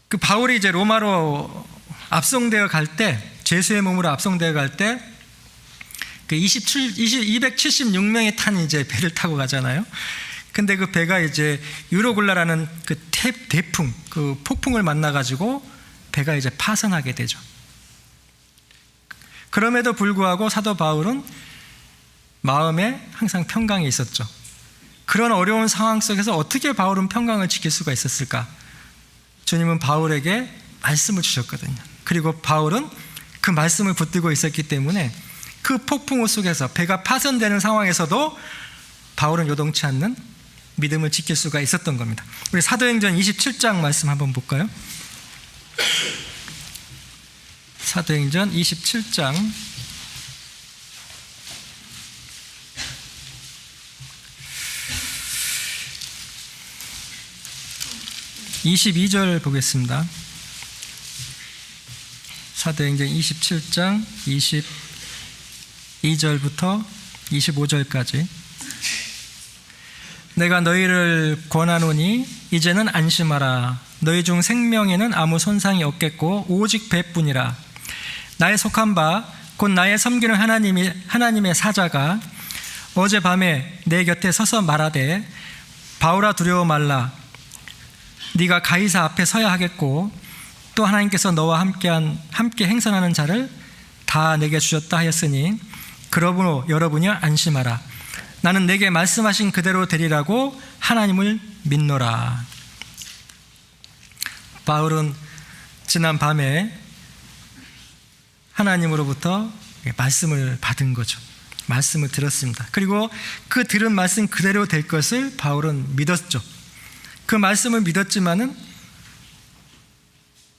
그 바울이 이제 로마로 압송되어 갈 때, 죄수의 몸으로 압송되어 갈 때 그 276명이 탄 이제 배를 타고 가잖아요. 근데 그 배가 이제 유로굴라라는 그 대풍, 그 폭풍을 만나가지고 배가 이제 파선하게 되죠. 그럼에도 불구하고 사도 바울은 마음에 항상 평강이 있었죠. 그런 어려운 상황 속에서 어떻게 바울은 평강을 지킬 수가 있었을까? 주님은 바울에게 말씀을 주셨거든요. 그리고 바울은 그 말씀을 붙들고 있었기 때문에 그 폭풍우 속에서 배가 파손되는 상황에서도 바울은 요동치 않는 믿음을 지킬 수가 있었던 겁니다. 우리 사도행전 27장 말씀 한번 볼까요? 사도행전 27장 22절 보겠습니다. 사도행전 27장 22절부터 25절까지. 내가 너희를 권하노니 이제는 안심하라. 너희 중 생명에는 아무 손상이 없겠고 오직 배뿐이라. 나의 속한 바 곧 나의 섬기는 하나님의 사자가 어젯밤에 내 곁에 서서 말하되, 바울아 두려워 말라. 네가 가이사 앞에 서야 하겠고 또 하나님께서 너와 함께 행선하는 자를 다 내게 주셨다 하였으니 그러므로 여러분이 안심하라. 나는 내게 말씀하신 그대로 되리라고 하나님을 믿노라. 바울은 지난 밤에 하나님으로부터 말씀을 받은 거죠. 말씀을 들었습니다. 그리고 그 들은 말씀 그대로 될 것을 바울은 믿었죠. 그 말씀을 믿었지만은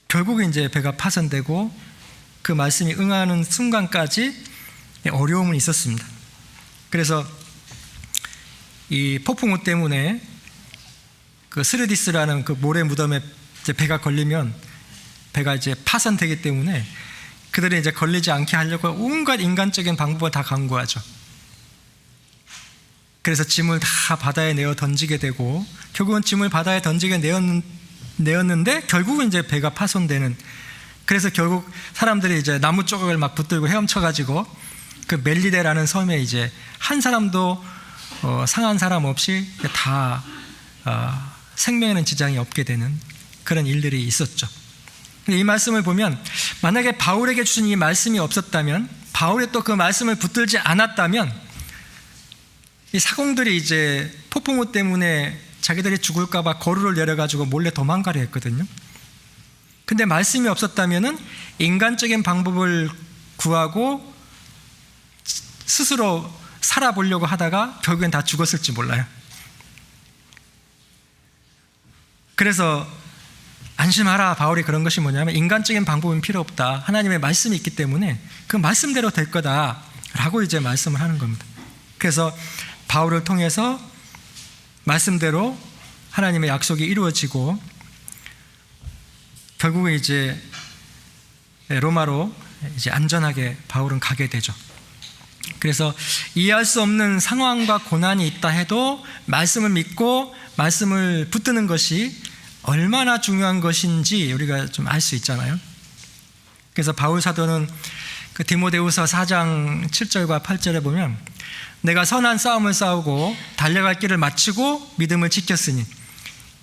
결국 이제 배가 파손되고 그 말씀이 응하는 순간까지 어려움은 있었습니다. 그래서 이 폭풍우 때문에 그 스르디스라는 그 모래 무덤에 이제 배가 걸리면 배가 이제 파손되기 때문에 그들이 이제 걸리지 않게 하려고 온갖 인간적인 방법을 다 강구하죠. 그래서 짐을 다 바다에 내어 던지게 되고, 결국은 짐을 바다에 던지게 내었는데 결국은 이제 배가 파손되는, 그래서 결국 사람들이 이제 나무 조각을 막 붙들고 헤엄쳐가지고 그 멜리데라는 섬에 이제 한 사람도 상한 사람 없이 다 생명에는 지장이 없게 되는 그런 일들이 있었죠. 이 말씀을 보면, 만약에 바울에게 주신 이 말씀이 없었다면, 바울이 또 그 말씀을 붙들지 않았다면 이 사공들이 이제 폭풍우 때문에 자기들이 죽을까봐 거루를 내려가지고 몰래 도망가려 했거든요. 근데 말씀이 없었다면은 인간적인 방법을 구하고 스스로 살아보려고 하다가 결국엔 다 죽었을지 몰라요. 그래서 안심하라, 바울이 그런 것이 뭐냐면, 인간적인 방법은 필요 없다, 하나님의 말씀이 있기 때문에 그 말씀대로 될 거다 라고 이제 말씀을 하는 겁니다. 그래서 바울을 통해서 말씀대로 하나님의 약속이 이루어지고, 결국에 이제 로마로 이제 안전하게 바울은 가게 되죠. 그래서 이해할 수 없는 상황과 고난이 있다 해도 말씀을 믿고 말씀을 붙드는 것이 얼마나 중요한 것인지 우리가 좀 알 수 있잖아요. 그래서 바울 사도는 그 디모데후서 4장 7절과 8절에 보면, 내가 선한 싸움을 싸우고 달려갈 길을 마치고 믿음을 지켰으니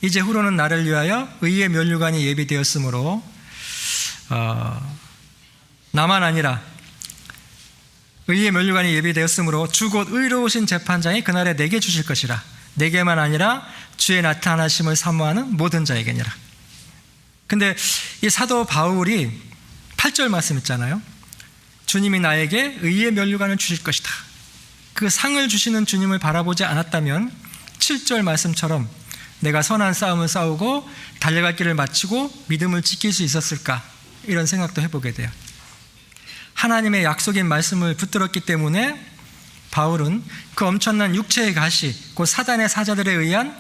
이제 후로는 나를 위하여 의의 면류관이 예비되었으므로 나만 아니라 의의 면류관이 예비되었으므로 주 곧 의로우신 재판장이 그날에 내게 주실 것이라. 내게만 아니라 주의 나타나심을 사모하는 모든 자에게니라. 근데 이 사도 바울이 8절 말씀 있잖아요. 주님이 나에게 의의 면류관을 주실 것이다. 그 상을 주시는 주님을 바라보지 않았다면 7절 말씀처럼 내가 선한 싸움을 싸우고 달려갈 길을 마치고 믿음을 지킬 수 있었을까, 이런 생각도 해보게 돼요. 하나님의 약속인 말씀을 붙들었기 때문에 바울은 그 엄청난 육체의 가시, 곧 사단의 사자들에 의한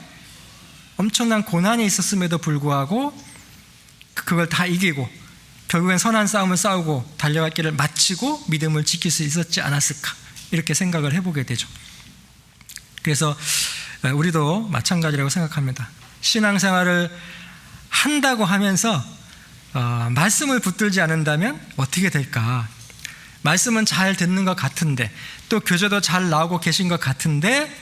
엄청난 고난이 있었음에도 불구하고 그걸 다 이기고 결국엔 선한 싸움을 싸우고 달려갈 길을 마치고 믿음을 지킬 수 있었지 않았을까, 이렇게 생각을 해보게 되죠. 그래서 우리도 마찬가지라고 생각합니다. 신앙생활을 한다고 하면서 말씀을 붙들지 않는다면 어떻게 될까? 말씀은 잘 듣는 것 같은데, 또 교제도 잘 나오고 계신 것 같은데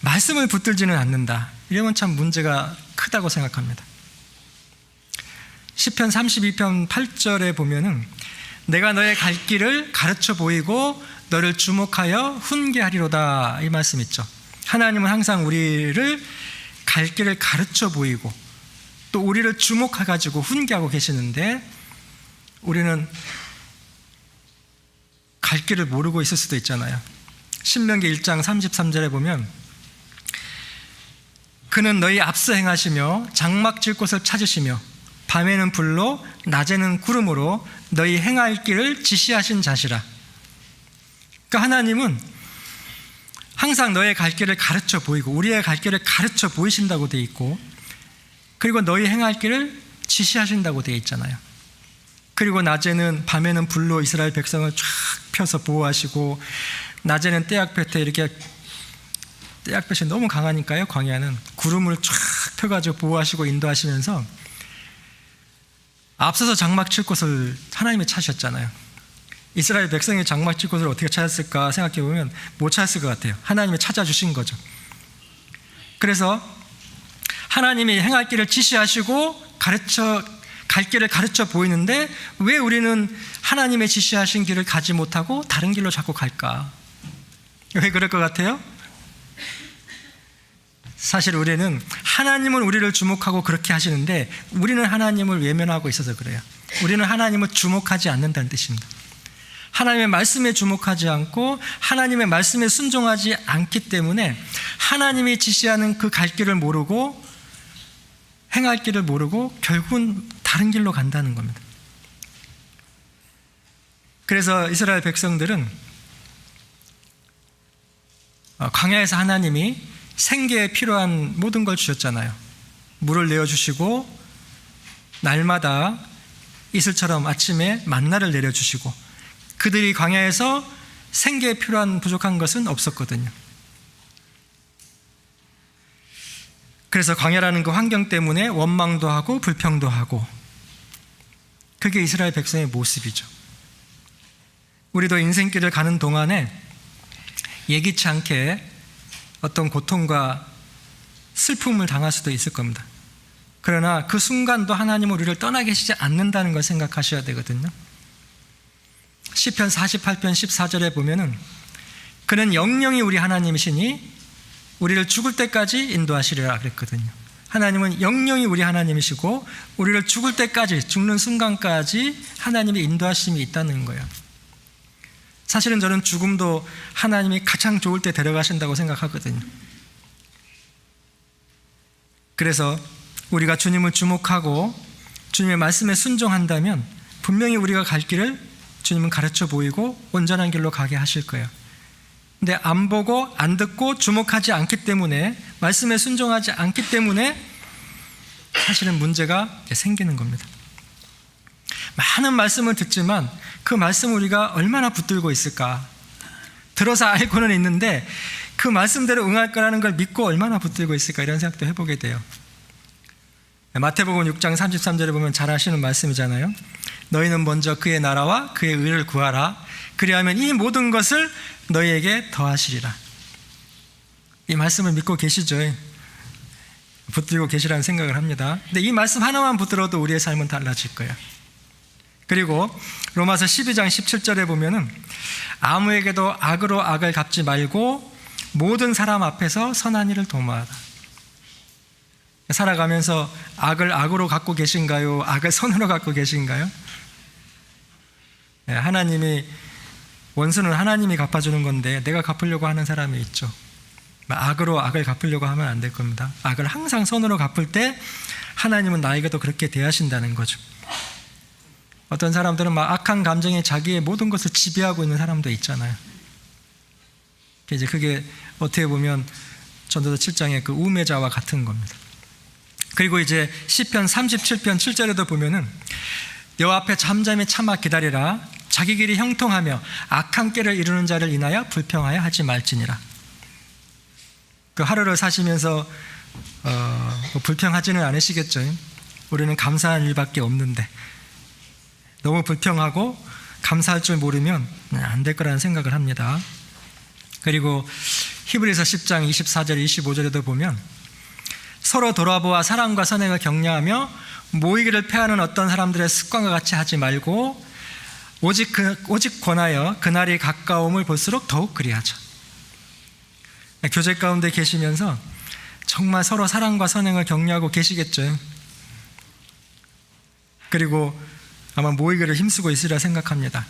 말씀을 붙들지는 않는다. 이러면 참 문제가 크다고 생각합니다. 시편 32편 8절에 보면은, 내가 너의 갈 길을 가르쳐 보이고 너를 주목하여 훈계하리로다, 이 말씀 있죠. 하나님은 항상 우리를 갈 길을 가르쳐 보이고 또 우리를 주목해가지고 훈계하고 계시는데, 우리는 갈 길을 모르고 있을 수도 있잖아요. 신명기 1장 33절에 보면, 그는 너희 앞서 행하시며 장막 질 곳을 찾으시며 밤에는 불로 낮에는 구름으로 너희 행할 길을 지시하신 자시라. 그러니까 하나님은 항상 너의 갈 길을 가르쳐 보이고 우리의 갈 길을 가르쳐 보이신다고 되어 있고, 그리고 너희 행할 길을 지시하신다고 되어 있잖아요. 그리고 낮에는, 밤에는 불로 이스라엘 백성을 쫙 펴서 보호하시고, 낮에는 떼약볕에 이렇게, 떼약볕이 너무 강하니까요, 광야는 구름을 쫙 펴가지고 보호하시고 인도하시면서 앞서서 장막 칠 곳을 하나님이 찾으셨잖아요. 이스라엘 백성이 장막 칠 곳을 어떻게 찾았을까 생각해보면 못 찾았을 것 같아요. 하나님이 찾아주신 거죠. 그래서 하나님이 행할 길을 지시하시고 갈 길을 가르쳐 보이는데, 왜 우리는 하나님의 지시하신 길을 가지 못하고 다른 길로 자꾸 갈까? 왜 그럴 것 같아요? 사실 우리는, 하나님은 우리를 주목하고 그렇게 하시는데 우리는 하나님을 외면하고 있어서 그래요. 우리는 하나님을 주목하지 않는다는 뜻입니다. 하나님의 말씀에 주목하지 않고 하나님의 말씀에 순종하지 않기 때문에 하나님이 지시하는 그 갈 길을 모르고 행할 길을 모르고 결국은 다른 길로 간다는 겁니다. 그래서 이스라엘 백성들은 광야에서 하나님이 생계에 필요한 모든 걸 주셨잖아요. 물을 내어주시고 날마다 이슬처럼 아침에 만나를 내려주시고 그들이 광야에서 생계에 필요한 부족한 것은 없었거든요. 그래서 광야라는 그 환경 때문에 원망도 하고 불평도 하고, 그게 이스라엘 백성의 모습이죠. 우리도 인생길을 가는 동안에 예기치 않게 어떤 고통과 슬픔을 당할 수도 있을 겁니다. 그러나 그 순간도 하나님은 우리를 떠나 계시지 않는다는 걸 생각하셔야 되거든요. 시편 48편 14절에 보면은 그는 영영이 우리 하나님이시니 우리를 죽을 때까지 인도하시리라 그랬거든요. 하나님은 영영이 우리 하나님이시고 우리를 죽을 때까지, 죽는 순간까지 하나님의 인도하심이 있다는 거예요. 사실은 저는 죽음도 하나님이 가장 좋을 때 데려가신다고 생각하거든요. 그래서 우리가 주님을 주목하고 주님의 말씀에 순종한다면 분명히 우리가 갈 길을 주님은 가르쳐 보이고 온전한 길로 가게 하실 거예요. 근데 안 보고 안 듣고 주목하지 않기 때문에, 말씀에 순종하지 않기 때문에 사실은 문제가 생기는 겁니다. 많은 말씀을 듣지만 그 말씀을 우리가 얼마나 붙들고 있을까? 들어서 알고는 있는데 그 말씀대로 응할 거라는 걸 믿고 얼마나 붙들고 있을까? 이런 생각도 해보게 돼요. 마태복음 6장 33절에 보면 잘 아시는 말씀이잖아요. 너희는 먼저 그의 나라와 그의 의를 구하라. 그리하면 이 모든 것을 너희에게 더하시리라. 이 말씀을 믿고 계시죠? 붙들고 계시라는 생각을 합니다. 근데 이 말씀 하나만 붙들어도 우리의 삶은 달라질 거예요. 그리고 로마서 12장 17절에 보면은 아무에게도 악으로 악을 갚지 말고 모든 사람 앞에서 선한 일을 도모하라. 살아가면서 악을 악으로 갖고 계신가요? 악을 선으로 갖고 계신가요? 하나님이, 원수는 하나님이 갚아주는 건데 내가 갚으려고 하는 사람이 있죠. 악으로 악을 갚으려고 하면 안 될 겁니다. 악을 항상 선으로 갚을 때 하나님은 나에게도 그렇게 대하신다는 거죠. 어떤 사람들은 막 악한 감정에 자기의 모든 것을 지배하고 있는 사람도 있잖아요. 이제 그게 어떻게 보면 전도서 7장의 그 우매자와 같은 겁니다. 그리고 이제 시편 37편 7절에도 보면은 여호와 앞에 잠잠히 참아 기다리라. 자기 길이 형통하며 악한 꾀를 이루는 자를 인하여 불평하여 하지 말지니라. 그 하루를 사시면서 불평하지는 않으시겠죠. 우리는 감사한 일밖에 없는데 너무 불평하고 감사할 줄 모르면 안 될 거라는 생각을 합니다. 그리고 히브리서 10장 24절 25절에도 보면 서로 돌아보아 사랑과 선행을 격려하며 모이기를 패하는 어떤 사람들의 습관과 같이 하지 말고 오직 권하여 그날이 가까움을 볼수록 더욱 그리하자. 교제 가운데 계시면서 정말 서로 사랑과 선행을 격려하고 계시겠죠. 그리고 아마 모이기를 힘쓰고 있으리라 생각합니다.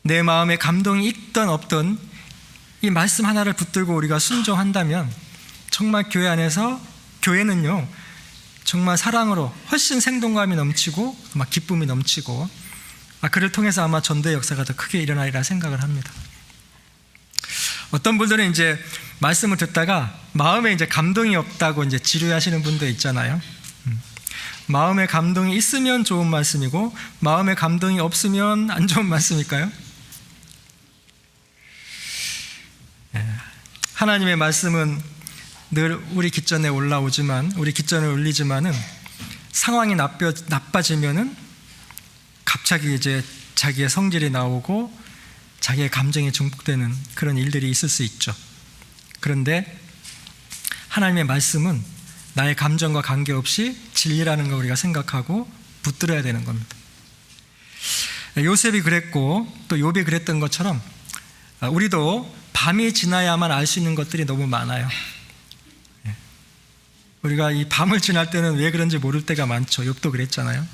내 마음에 감동이 있든 없든 이 말씀 하나를 붙들고 우리가 순종한다면 정말 교회 안에서, 교회는요 정말 사랑으로 훨씬 생동감이 넘치고 아마 기쁨이 넘치고 그를 통해서 아마 전도의 역사가 더 크게 일어나리라 생각을 합니다. 어떤 분들은 이제 말씀을 듣다가 마음에 이제 감동이 없다고 이제 지루해하시는 분도 있잖아요. 마음에 감동이 있으면 좋은 말씀이고 마음에 감동이 없으면 안 좋은 말씀일까요? 하나님의 말씀은 늘 우리 귓전에 올라오지만, 우리 귓전에 울리지만은 상황이 나빠지면은 갑자기 이제 자기의 성질이 나오고 자기의 감정이 증폭되는 그런 일들이 있을 수 있죠. 그런데 하나님의 말씀은 나의 감정과 관계없이 진리라는 걸 우리가 생각하고 붙들어야 되는 겁니다. 요셉이 그랬고 또 욥이 그랬던 것처럼 우리도 밤이 지나야만 알 수 있는 것들이 너무 많아요. 우리가 이 밤을 지날 때는 왜 그런지 모를 때가 많죠. 욥도 그랬잖아요.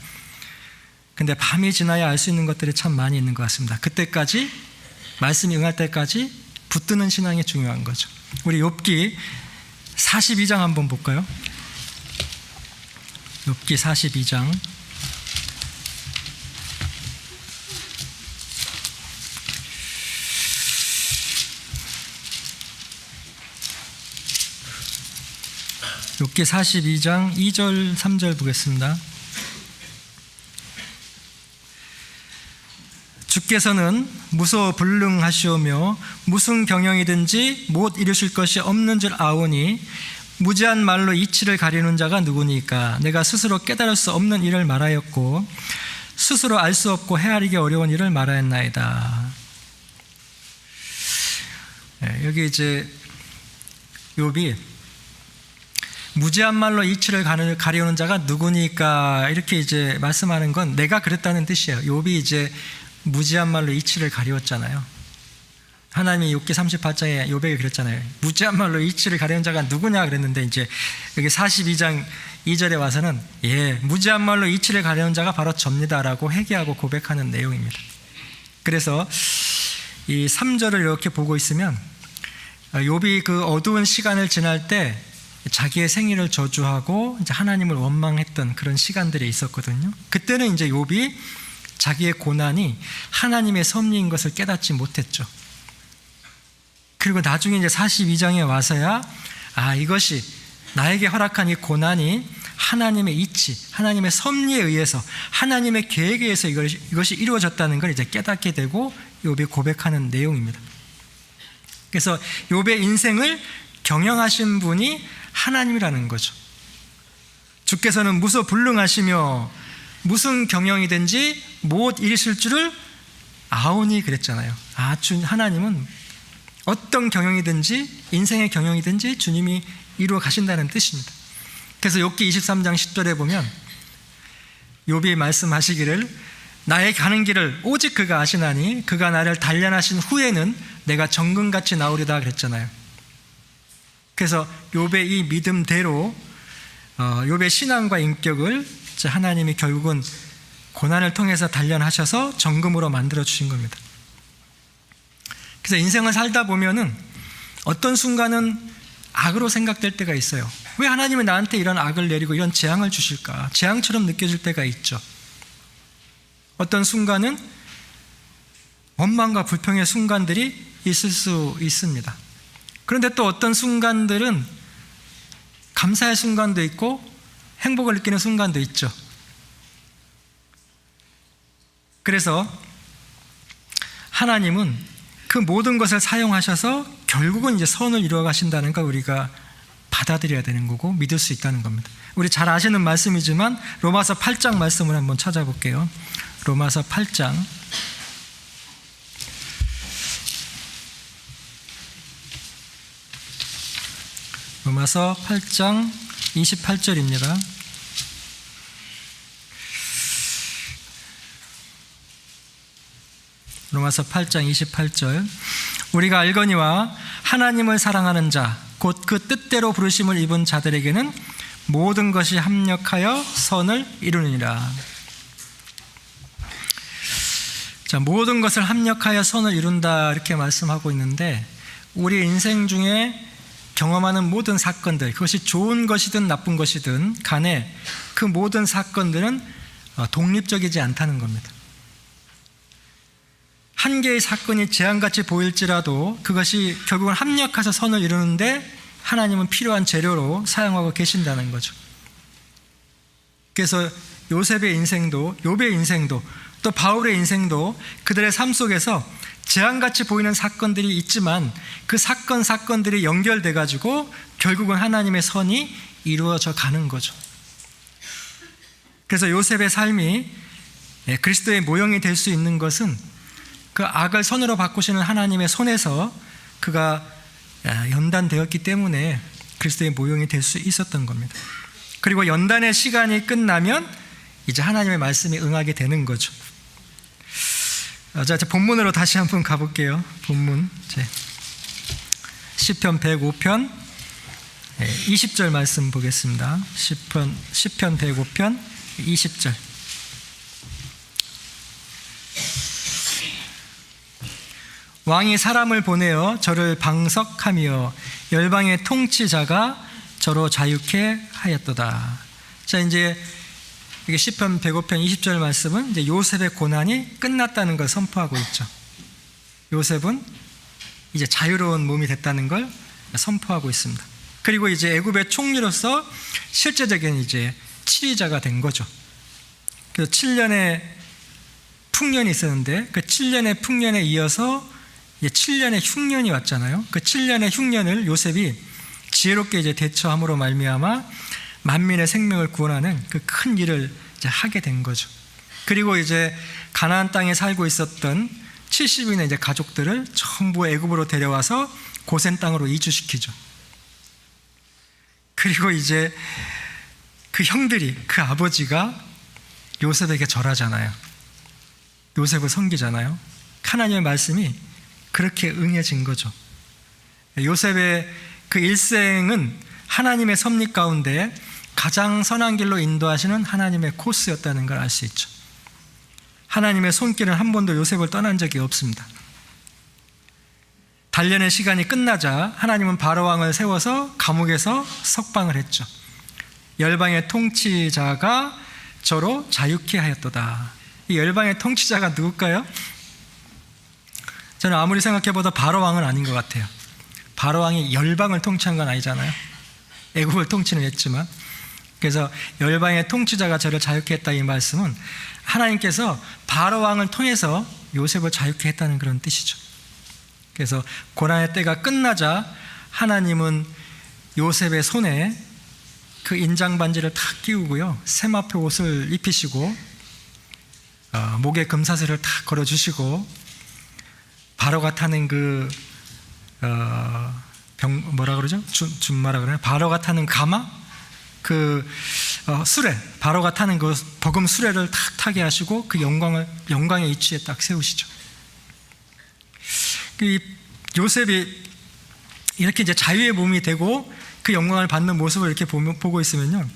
근데 밤이 지나야 알 수 있는 것들이 참 많이 있는 것 같습니다. 그때까지, 말씀이 응할 때까지 붙드는 신앙이 중요한 거죠. 우리 욥기 42장 한번 볼까요? 욥기 42장. 욥기 42장 2절 3절 보겠습니다. 주께서는 무소불능하시오며 무슨 경영이든지 못 이루실 것이 없는 줄 아오니 무지한 말로 이치를 가리는 자가 누구니까? 내가 스스로 깨달을 수 없는 일을 말하였고 스스로 알 수 없고 헤아리기 어려운 일을 말하였나이다. 여기 이제 욥이 무지한 말로 이치를 가리우는 자가 누구니까 이렇게 이제 말씀하는 건 내가 그랬다는 뜻이에요. 욥이 이제 무지한 말로 이치를 가리웠잖아요. 하나님이 욥기 38장에 욥에게 그랬잖아요. 무지한 말로 이치를 가리는 자가 누구냐 그랬는데 이제 여기 42장 2절에 와서는 무지한 말로 이치를 가리는 자가 바로 접니다라고 회개하고 고백하는 내용입니다. 그래서 이 3절을 이렇게 보고 있으면 욥이 그 어두운 시간을 지날 때 자기의 생일을 저주하고 이제 하나님을 원망했던 그런 시간들이 있었거든요. 그때는 이제 욥이 자기의 고난이 하나님의 섭리인 것을 깨닫지 못했죠. 그리고 나중에 이제 42장에 와서야 이것이 나에게 허락한 이 고난이 하나님의 이치, 하나님의 섭리에 의해서 하나님의 계획에 의해서 이것이 이루어졌다는 걸 이제 깨닫게 되고 욥이 고백하는 내용입니다. 그래서 욥의 인생을 경영하신 분이 하나님이라는 거죠. 주께서는 무소불능하시며 무슨 경영이든지 못 이루실 줄을 아오니 그랬잖아요. 하나님은 어떤 경영이든지 인생의 경영이든지 주님이 이루어 가신다는 뜻입니다. 그래서 욥기 23장 10절에 보면 욥이 말씀하시기를 나의 가는 길을 오직 그가 아시나니 그가 나를 단련하신 후에는 내가 정금같이 나오리다 그랬잖아요. 그래서 욥의 이 믿음대로 욥의 신앙과 인격을 하나님이 결국은 고난을 통해서 단련하셔서 정금으로 만들어 주신 겁니다. 그래서 인생을 살다 보면은 어떤 순간은 악으로 생각될 때가 있어요. 왜 하나님은 나한테 이런 악을 내리고 이런 재앙을 주실까? 재앙처럼 느껴질 때가 있죠. 어떤 순간은 원망과 불평의 순간들이 있을 수 있습니다. 그런데 또 어떤 순간들은 감사의 순간도 있고 행복을 느끼는 순간도 있죠. 그래서 하나님은 그 모든 것을 사용하셔서 결국은 이제 선을 이루어 가신다는 걸 우리가 받아들여야 되는 거고 믿을 수 있다는 겁니다. 우리 잘 아시는 말씀이지만 로마서 8장 말씀을 한번 찾아볼게요. 로마서 8장 로마서 8장 28절입니다. 로마서 8장 28절 우리가 알거니와 하나님을 사랑하는 자 곧 그 뜻대로 부르심을 입은 자들에게는 모든 것이 합력하여 선을 이루느니라. 자, 모든 것을 합력하여 선을 이룬다 이렇게 말씀하고 있는데 우리 인생 중에 경험하는 모든 사건들 그것이 좋은 것이든 나쁜 것이든 간에 그 모든 사건들은 독립적이지 않다는 겁니다. 한 개의 사건이 재앙같이 보일지라도 그것이 결국은 합력해서 선을 이루는데 하나님은 필요한 재료로 사용하고 계신다는 거죠. 그래서 요셉의 인생도 욥의 인생도 또 바울의 인생도 그들의 삶 속에서 재앙같이 보이는 사건들이 있지만 그 사건들이 연결돼 가지고 결국은 하나님의 선이 이루어져 가는 거죠. 그래서 요셉의 삶이 그리스도의 모형이 될 수 있는 것은 그 악을 선으로 바꾸시는 하나님의 손에서 그가 연단되었기 때문에 그리스도의 모형이 될 수 있었던 겁니다. 그리고 연단의 시간이 끝나면 이제 하나님의 말씀이 응하게 되는 거죠. 자, 본문으로 다시 한번 가볼게요. 본문 시편 105편 20절 말씀 보겠습니다. 시편 105편 20절 왕이 사람을 보내어 저를 방석하며 열방의 통치자가 저로 자유케 하였도다. 자, 이제 이게 시편 105편 20절 말씀은 이제 요셉의 고난이 끝났다는 걸 선포하고 있죠. 요셉은 이제 자유로운 몸이 됐다는 걸 선포하고 있습니다. 그리고 이제 애굽의 총리로서 실제적인 이제 치리자가 된 거죠. 그래서 7년의 풍년이 있었는데 그 7년의 풍년에 이어서 이제 7년의 흉년이 왔잖아요. 그 7년의 흉년을 요셉이 지혜롭게 이제 대처함으로 말미암아 만민의 생명을 구원하는 그 큰 일을 이제 하게 된 거죠. 그리고 이제 가나안 땅에 살고 있었던 70인의 이제 가족들을 전부 애굽으로 데려와서 고센 땅으로 이주시키죠. 그리고 이제 그 형들이, 그 아버지가 요셉에게 절하잖아요. 요셉을 섬기잖아요. 하나님의 말씀이 그렇게 응해진 거죠. 요셉의 그 일생은 하나님의 섭리 가운데 가장 선한 길로 인도하시는 하나님의 코스였다는 걸 알 수 있죠. 하나님의 손길은 한 번도 요셉을 떠난 적이 없습니다. 단련의 시간이 끝나자 하나님은 바로 왕을 세워서 감옥에서 석방을 했죠. 열방의 통치자가 저로 자유케 하였도다. 이 열방의 통치자가 누굴까요? 저는 아무리 생각해봐도 바로 왕은 아닌 것 같아요. 바로 왕이 열방을 통치한 건 아니잖아요. 애굽을 통치는 했지만. 그래서 열방의 통치자가 저를 자유케 했다, 이 말씀은 하나님께서 바로 왕을 통해서 요셉을 자유케 했다는 그런 뜻이죠. 그래서 고난의 때가 끝나자 하나님은 요셉의 손에 그 인장반지를 탁 끼우고요, 세마포 옷을 입히시고 목에 금사슬을 탁 걸어주시고 바로가 타는 그 뭐라 그러죠? 준마라 그러나요? 바로가 타는 가마? 그 수레, 바로가 타는 그 버금 수레를 탁 타게 하시고 그 영광의 위치에 딱 세우시죠. 이 요셉이 이렇게 이제 자유의 몸이 되고 그 영광을 받는 모습을 이렇게 보고 있으면요,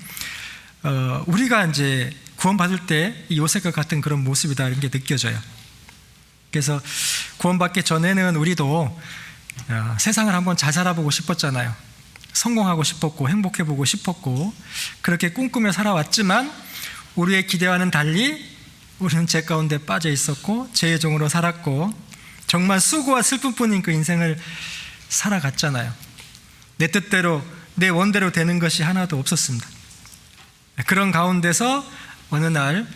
우리가 이제 구원받을 때 이 요셉과 같은 그런 모습이다, 이런 게 느껴져요. 그래서 구원받기 전에는 우리도 세상을 한번 잘 살아보고 싶었잖아요. 성공하고 싶었고 행복해보고 싶었고 그렇게 꿈꾸며 살아왔지만 우리의 기대와는 달리 우리는 죄 가운데 빠져 있었고 죄의 종으로 살았고 정말 수고와 슬픔뿐인 그 인생을 살아갔잖아요. 내 뜻대로 내 원대로 되는 것이 하나도 없었습니다. 그런 가운데서 어느 날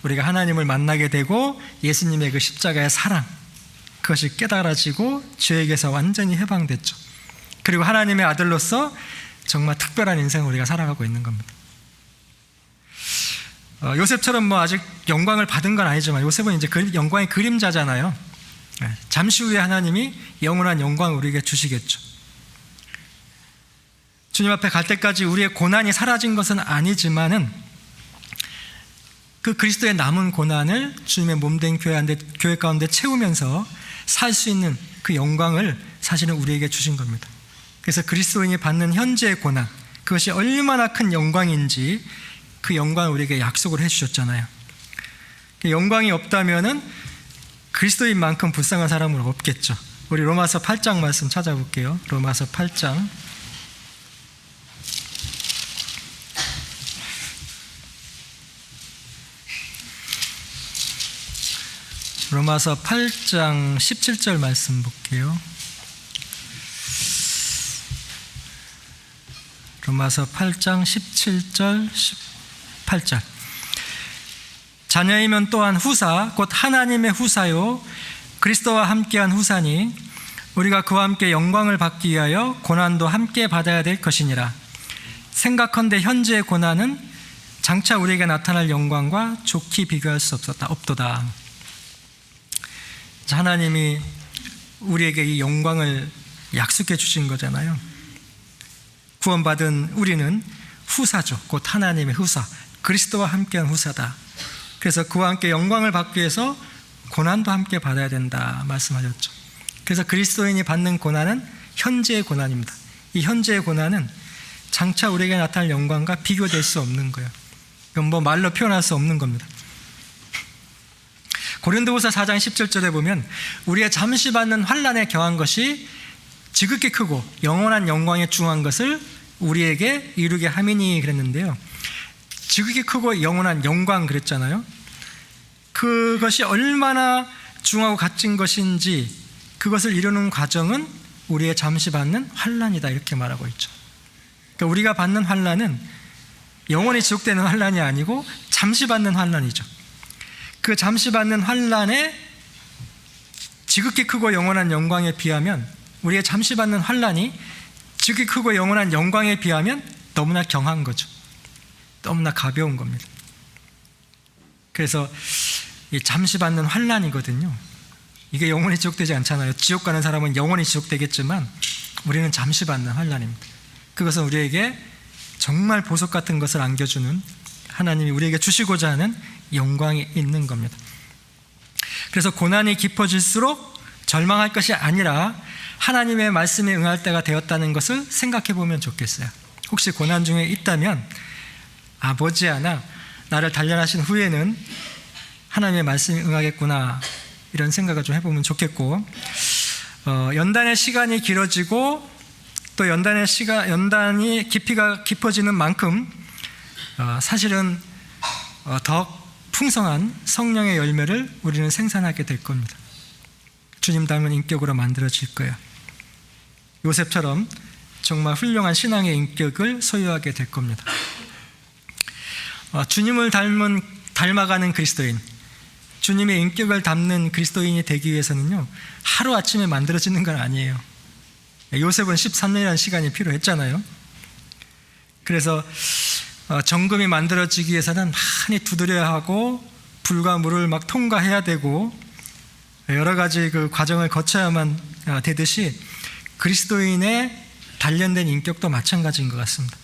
우리가 하나님을 만나게 되고 예수님의 그 십자가의 사랑, 그것이 깨달아지고 죄에게서 완전히 해방됐죠. 그리고 하나님의 아들로서 정말 특별한 인생을 우리가 살아가고 있는 겁니다. 요셉처럼 뭐 아직 영광을 받은 건 아니지만 요셉은 이제 영광의 그림자잖아요. 잠시 후에 하나님이 영원한 영광을 우리에게 주시겠죠. 주님 앞에 갈 때까지 우리의 고난이 사라진 것은 아니지만은 그 그리스도의 남은 고난을 주님의 몸된 교회 가운데 채우면서 살 수 있는 그 영광을 사실은 우리에게 주신 겁니다. 그래서 그리스도인이 받는 현재의 고난, 그것이 얼마나 큰 영광인지 그 영광을 우리에게 약속을 해주셨잖아요. 영광이 없다면은 그리스도인만큼 불쌍한 사람은 없겠죠. 우리 로마서 8장 말씀 찾아볼게요. 로마서 8장. 로마서 8장 17절 말씀 볼게요. 로마서 8장 17절 18절. 자녀이면 또한 후사 곧 하나님의 후사요 그리스도와 함께한 후사니 우리가 그와 함께 영광을 받기 위하여 고난도 함께 받아야 될 것이니라. 생각컨대 현재의 고난은 장차 우리에게 나타날 영광과 좋게 비교할 수 없도다. 하나님이 우리에게 이 영광을 약속해 주신 거잖아요. 구원받은 우리는 후사죠. 곧 하나님의 후사, 그리스도와 함께한 후사다. 그래서 그와 함께 영광을 받기 위해서 고난도 함께 받아야 된다 말씀하셨죠. 그래서 그리스도인이 받는 고난은 현재의 고난입니다. 이 현재의 고난은 장차 우리에게 나타날 영광과 비교될 수 없는 거예요. 이건 뭐 말로 표현할 수 없는 겁니다. 고린도후서 4장 17절에 보면 우리가 잠시 받는 환난에 경한 것이 지극히 크고 영원한 영광에 중한 것을 우리에게 이루게 함이니 그랬는데요. 지극히 크고 영원한 영광 그랬잖아요. 그것이 얼마나 중하고 값진 것인지 그것을 이루는 과정은 우리의 잠시 받는 환난이다 이렇게 말하고 있죠. 그러니까 우리가 받는 환난은 영원히 지속되는 환난이 아니고 잠시 받는 환난이죠. 그 잠시 받는 환난의 지극히 크고 영원한 영광에 비하면, 우리의 잠시 받는 환난이 지극히 크고 영원한 영광에 비하면 너무나 경한 거죠. 너무나 가벼운 겁니다. 그래서 이 잠시 받는 환난이거든요. 이게 영원히 지속되지 않잖아요. 지옥 가는 사람은 영원히 지속되겠지만 우리는 잠시 받는 환난입니다. 그것은 우리에게 정말 보석 같은 것을 안겨주는, 하나님이 우리에게 주시고자 하는 영광이 있는 겁니다. 그래서 고난이 깊어질수록 절망할 것이 아니라 하나님의 말씀에 응할 때가 되었다는 것을 생각해 보면 좋겠어요. 혹시 고난 중에 있다면 머지않아 나를 단련하신 후에는 하나님의 말씀에 응하겠구나, 이런 생각을 좀 해보면 좋겠고, 연단의 시간이 길어지고 또 연단이 깊이가 깊어지는 만큼 사실은 더 풍성한 성령의 열매를 우리는 생산하게 될 겁니다. 주님 닮은 인격으로 만들어질 거예요. 요셉처럼 정말 훌륭한 신앙의 인격을 소유하게 될 겁니다. 주님을 닮아가는 그리스도인, 주님의 인격을 담는 그리스도인이 되기 위해서는요, 하루아침에 만들어지는 건 아니에요. 요셉은 13년이라는 시간이 필요했잖아요. 그래서 정금이 만들어지기 위해서는 많이 두드려야 하고 불과 물을 막 통과해야 되고 여러 가지 그 과정을 거쳐야만 되듯이, 그리스도인의 단련된 인격도 마찬가지인 것 같습니다.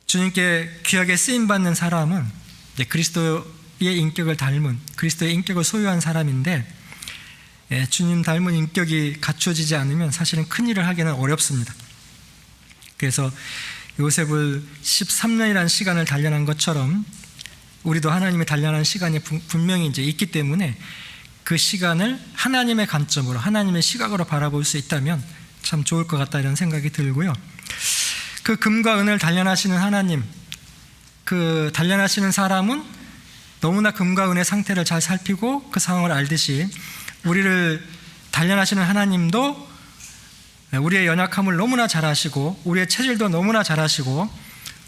주님께 귀하게 쓰임받는 사람은 그리스도의 인격을 닮은, 그리스도의 인격을 소유한 사람인데, 주님 닮은 인격이 갖춰지지 않으면 사실은 큰일을 하기는 어렵습니다. 그래서 요셉을 13년이라는 시간을 단련한 것처럼 우리도 하나님의 단련한 시간이 분명히 이제 있기 때문에 그 시간을 하나님의 관점으로, 하나님의 시각으로 바라볼 수 있다면 참 좋을 것 같다, 이런 생각이 들고요. 그 금과 은을 단련하시는 하나님, 그 단련하시는 사람은 너무나 금과 은의 상태를 잘 살피고 그 상황을 알듯이, 우리를 단련하시는 하나님도 우리의 연약함을 너무나 잘 아시고 우리의 체질도 너무나 잘 아시고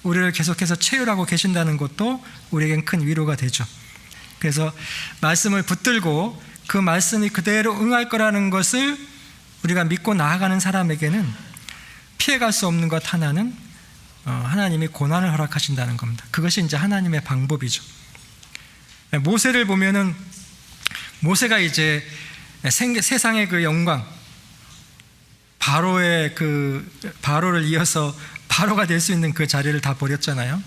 우리를 계속해서 채울하고 계신다는 것도 우리에겐 큰 위로가 되죠. 그래서 말씀을 붙들고 그 말씀이 그대로 응할 거라는 것을 우리가 믿고 나아가는 사람에게는 피해갈 수 없는 것 하나는 하나님이 고난을 허락하신다는 겁니다. 그것이 이제 하나님의 방법이죠. 모세를 보면은, 모세가 이제 세상의 그 영광, 바로를 이어서 바로가 될 수 있는 그 자리를 다 버렸잖아요.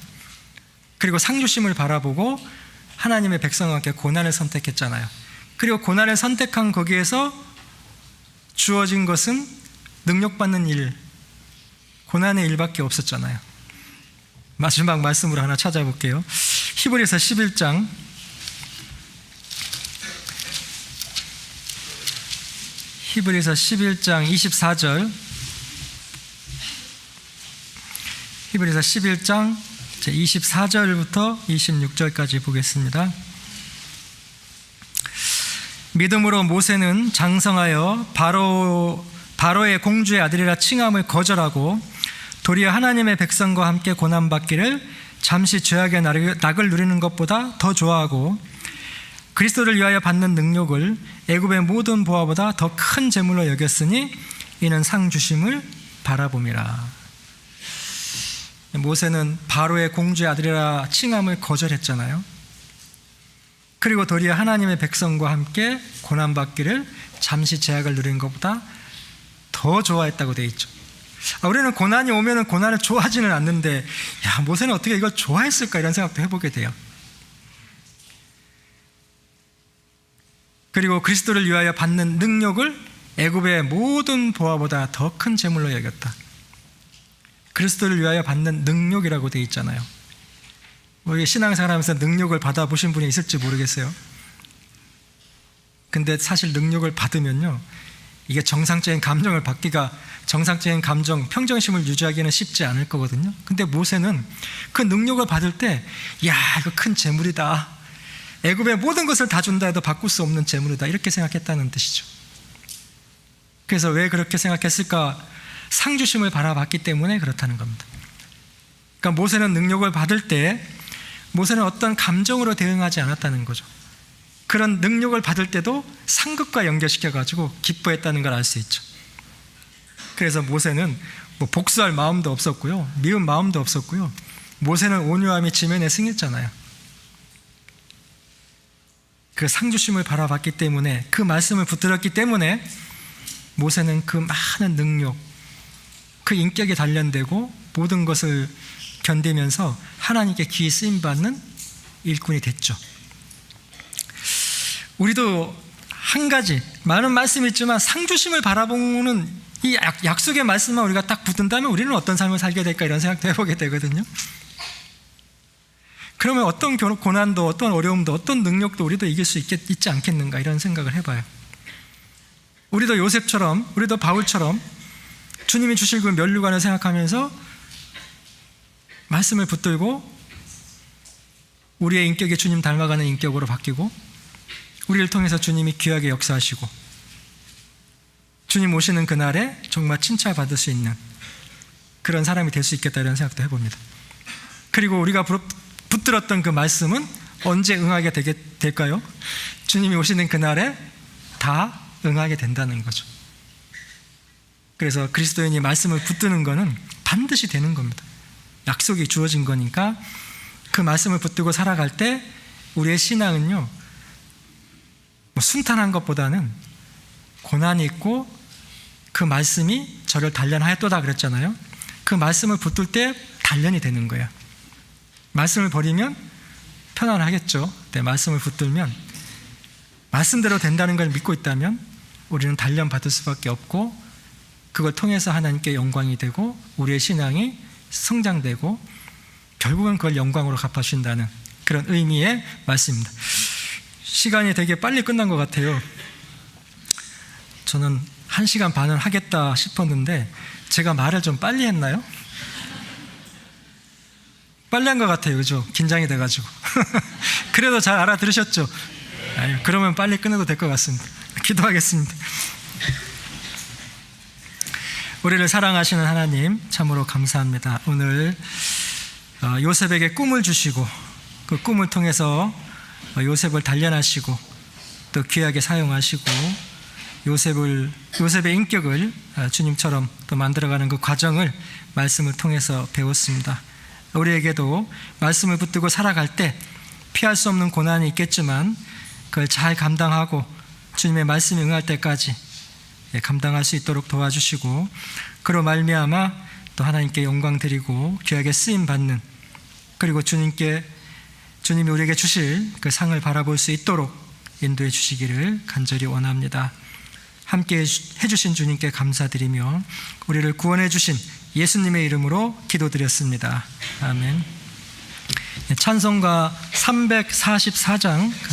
그리고 상주심을 바라보고 하나님의 백성과 함께 고난을 선택했잖아요. 그리고 고난을 선택한 거기에서 주어진 것은 능력받는 일, 고난의 일밖에 없었잖아요. 마지막 말씀으로 하나 찾아볼게요. 히브리서 11장 24절, 히브리서 11장 24절부터 26절까지 보겠습니다. 믿음으로 모세는 장성하여 바로의 공주의 아들이라 칭함을 거절하고 도리어 하나님의 백성과 함께 고난받기를 잠시 죄악의 낙을 누리는 것보다 더 좋아하고 그리스도를 위하여 받는 능력을 애굽의 모든 보화보다 더 큰 재물로 여겼으니 이는 상 주심을 바라봄이라. 모세는 바로의 공주의 아들이라 칭함을 거절했잖아요. 그리고 도리어 하나님의 백성과 함께 고난받기를 잠시 죄악을 누리는 것보다 더 좋아했다고 되어 있죠. 우리는 고난이 오면 고난을 좋아하지는 않는데, 모세는 어떻게 이걸 좋아했을까, 이런 생각도 해보게 돼요. 그리고 그리스도를 위하여 받는 능력을 애굽의 모든 보화보다 더 큰 재물로 여겼다. 그리스도를 위하여 받는 능력이라고 되어 있잖아요. 우리 신앙생활하면서 능력을 받아보신 분이 있을지 모르겠어요. 근데 사실 능력을 받으면요, 이게 정상적인 감정을 받기가, 정상적인 감정, 평정심을 유지하기는 쉽지 않을 거거든요. 근데 모세는 그 능력을 받을 때, 이거 큰 재물이다, 애굽의 모든 것을 다 준다 해도 바꿀 수 없는 재물이다, 이렇게 생각했다는 뜻이죠. 그래서 왜 그렇게 생각했을까? 상주심을 바라봤기 때문에 그렇다는 겁니다. 그러니까 모세는 능력을 받을 때 모세는 어떤 감정으로 대응하지 않았다는 거죠. 그런 능력을 받을 때도 상급과 연결시켜가지고 기뻐했다는 걸 알 수 있죠. 그래서 모세는 뭐 복수할 마음도 없었고요, 미운 마음도 없었고요. 모세는 온유함이 지면에 승했잖아요. 그 상주심을 바라봤기 때문에, 그 말씀을 붙들었기 때문에 모세는 그 많은 능력, 그 인격에 단련되고 모든 것을 견디면서 하나님께 귀히 쓰임받는 일꾼이 됐죠. 우리도 한 가지, 많은 말씀이 있지만 상주심을 바라보는 이 약속의 말씀만 우리가 딱 붙든다면 우리는 어떤 삶을 살게 될까, 이런 생각도 해보게 되거든요. 그러면 어떤 고난도, 어떤 어려움도, 어떤 능력도 우리도 이길 수 있지 않겠는가, 이런 생각을 해봐요. 우리도 요셉처럼, 우리도 바울처럼 주님이 주실 그 면류관을 생각하면서 말씀을 붙들고 우리의 인격이 주님 닮아가는 인격으로 바뀌고, 우리를 통해서 주님이 귀하게 역사하시고 주님 오시는 그날에 정말 칭찬받을 수 있는 그런 사람이 될 수 있겠다, 이런 생각도 해봅니다. 그리고 우리가 붙들었던 그 말씀은 언제 응하게 될까요? 주님이 오시는 그날에 다 응하게 된다는 거죠. 그래서 그리스도인이 말씀을 붙드는 것은 반드시 되는 겁니다. 약속이 주어진 거니까 그 말씀을 붙들고 살아갈 때 우리의 신앙은요, 뭐 순탄한 것보다는 고난이 있고 그 말씀이 저를 단련하였도다 그랬잖아요. 그 말씀을 붙들 때 단련이 되는 거예요. 말씀을 버리면 편안하겠죠. 네, 말씀을 붙들면, 말씀대로 된다는 걸 믿고 있다면 우리는 단련 받을 수밖에 없고, 그걸 통해서 하나님께 영광이 되고 우리의 신앙이 성장되고 결국은 그걸 영광으로 갚아주신다는 그런 의미의 말씀입니다. 시간이 되게 빨리 끝난 것 같아요. 저는 1시간 반을 하겠다 싶었는데 제가 말을 좀 빨리 했나요? 빨리 한 것 같아요. 그죠? 긴장이 돼가지고. 그래도 잘 알아들으셨죠? 아유, 그러면 빨리 끝내도 될 것 같습니다. 기도하겠습니다. 우리를 사랑하시는 하나님, 참으로 감사합니다. 오늘 요셉에게 꿈을 주시고 그 꿈을 통해서 요셉을 단련하시고 또 귀하게 사용하시고 요셉의 인격을 주님처럼 또 만들어가는 그 과정을 말씀을 통해서 배웠습니다. 우리에게도 말씀을 붙들고 살아갈 때 피할 수 없는 고난이 있겠지만 그걸 잘 감당하고 주님의 말씀이 응할 때까지 감당할 수 있도록 도와주시고, 그로 말미암아 또 하나님께 영광 드리고 귀하게 쓰임 받는, 그리고 주님이 우리에게 주실 그 상을 바라볼 수 있도록 인도해 주시기를 간절히 원합니다. 함께 해주신 주님께 감사드리며 우리를 구원해 주신 예수님의 이름으로 기도드렸습니다. 아멘. 찬송가 344장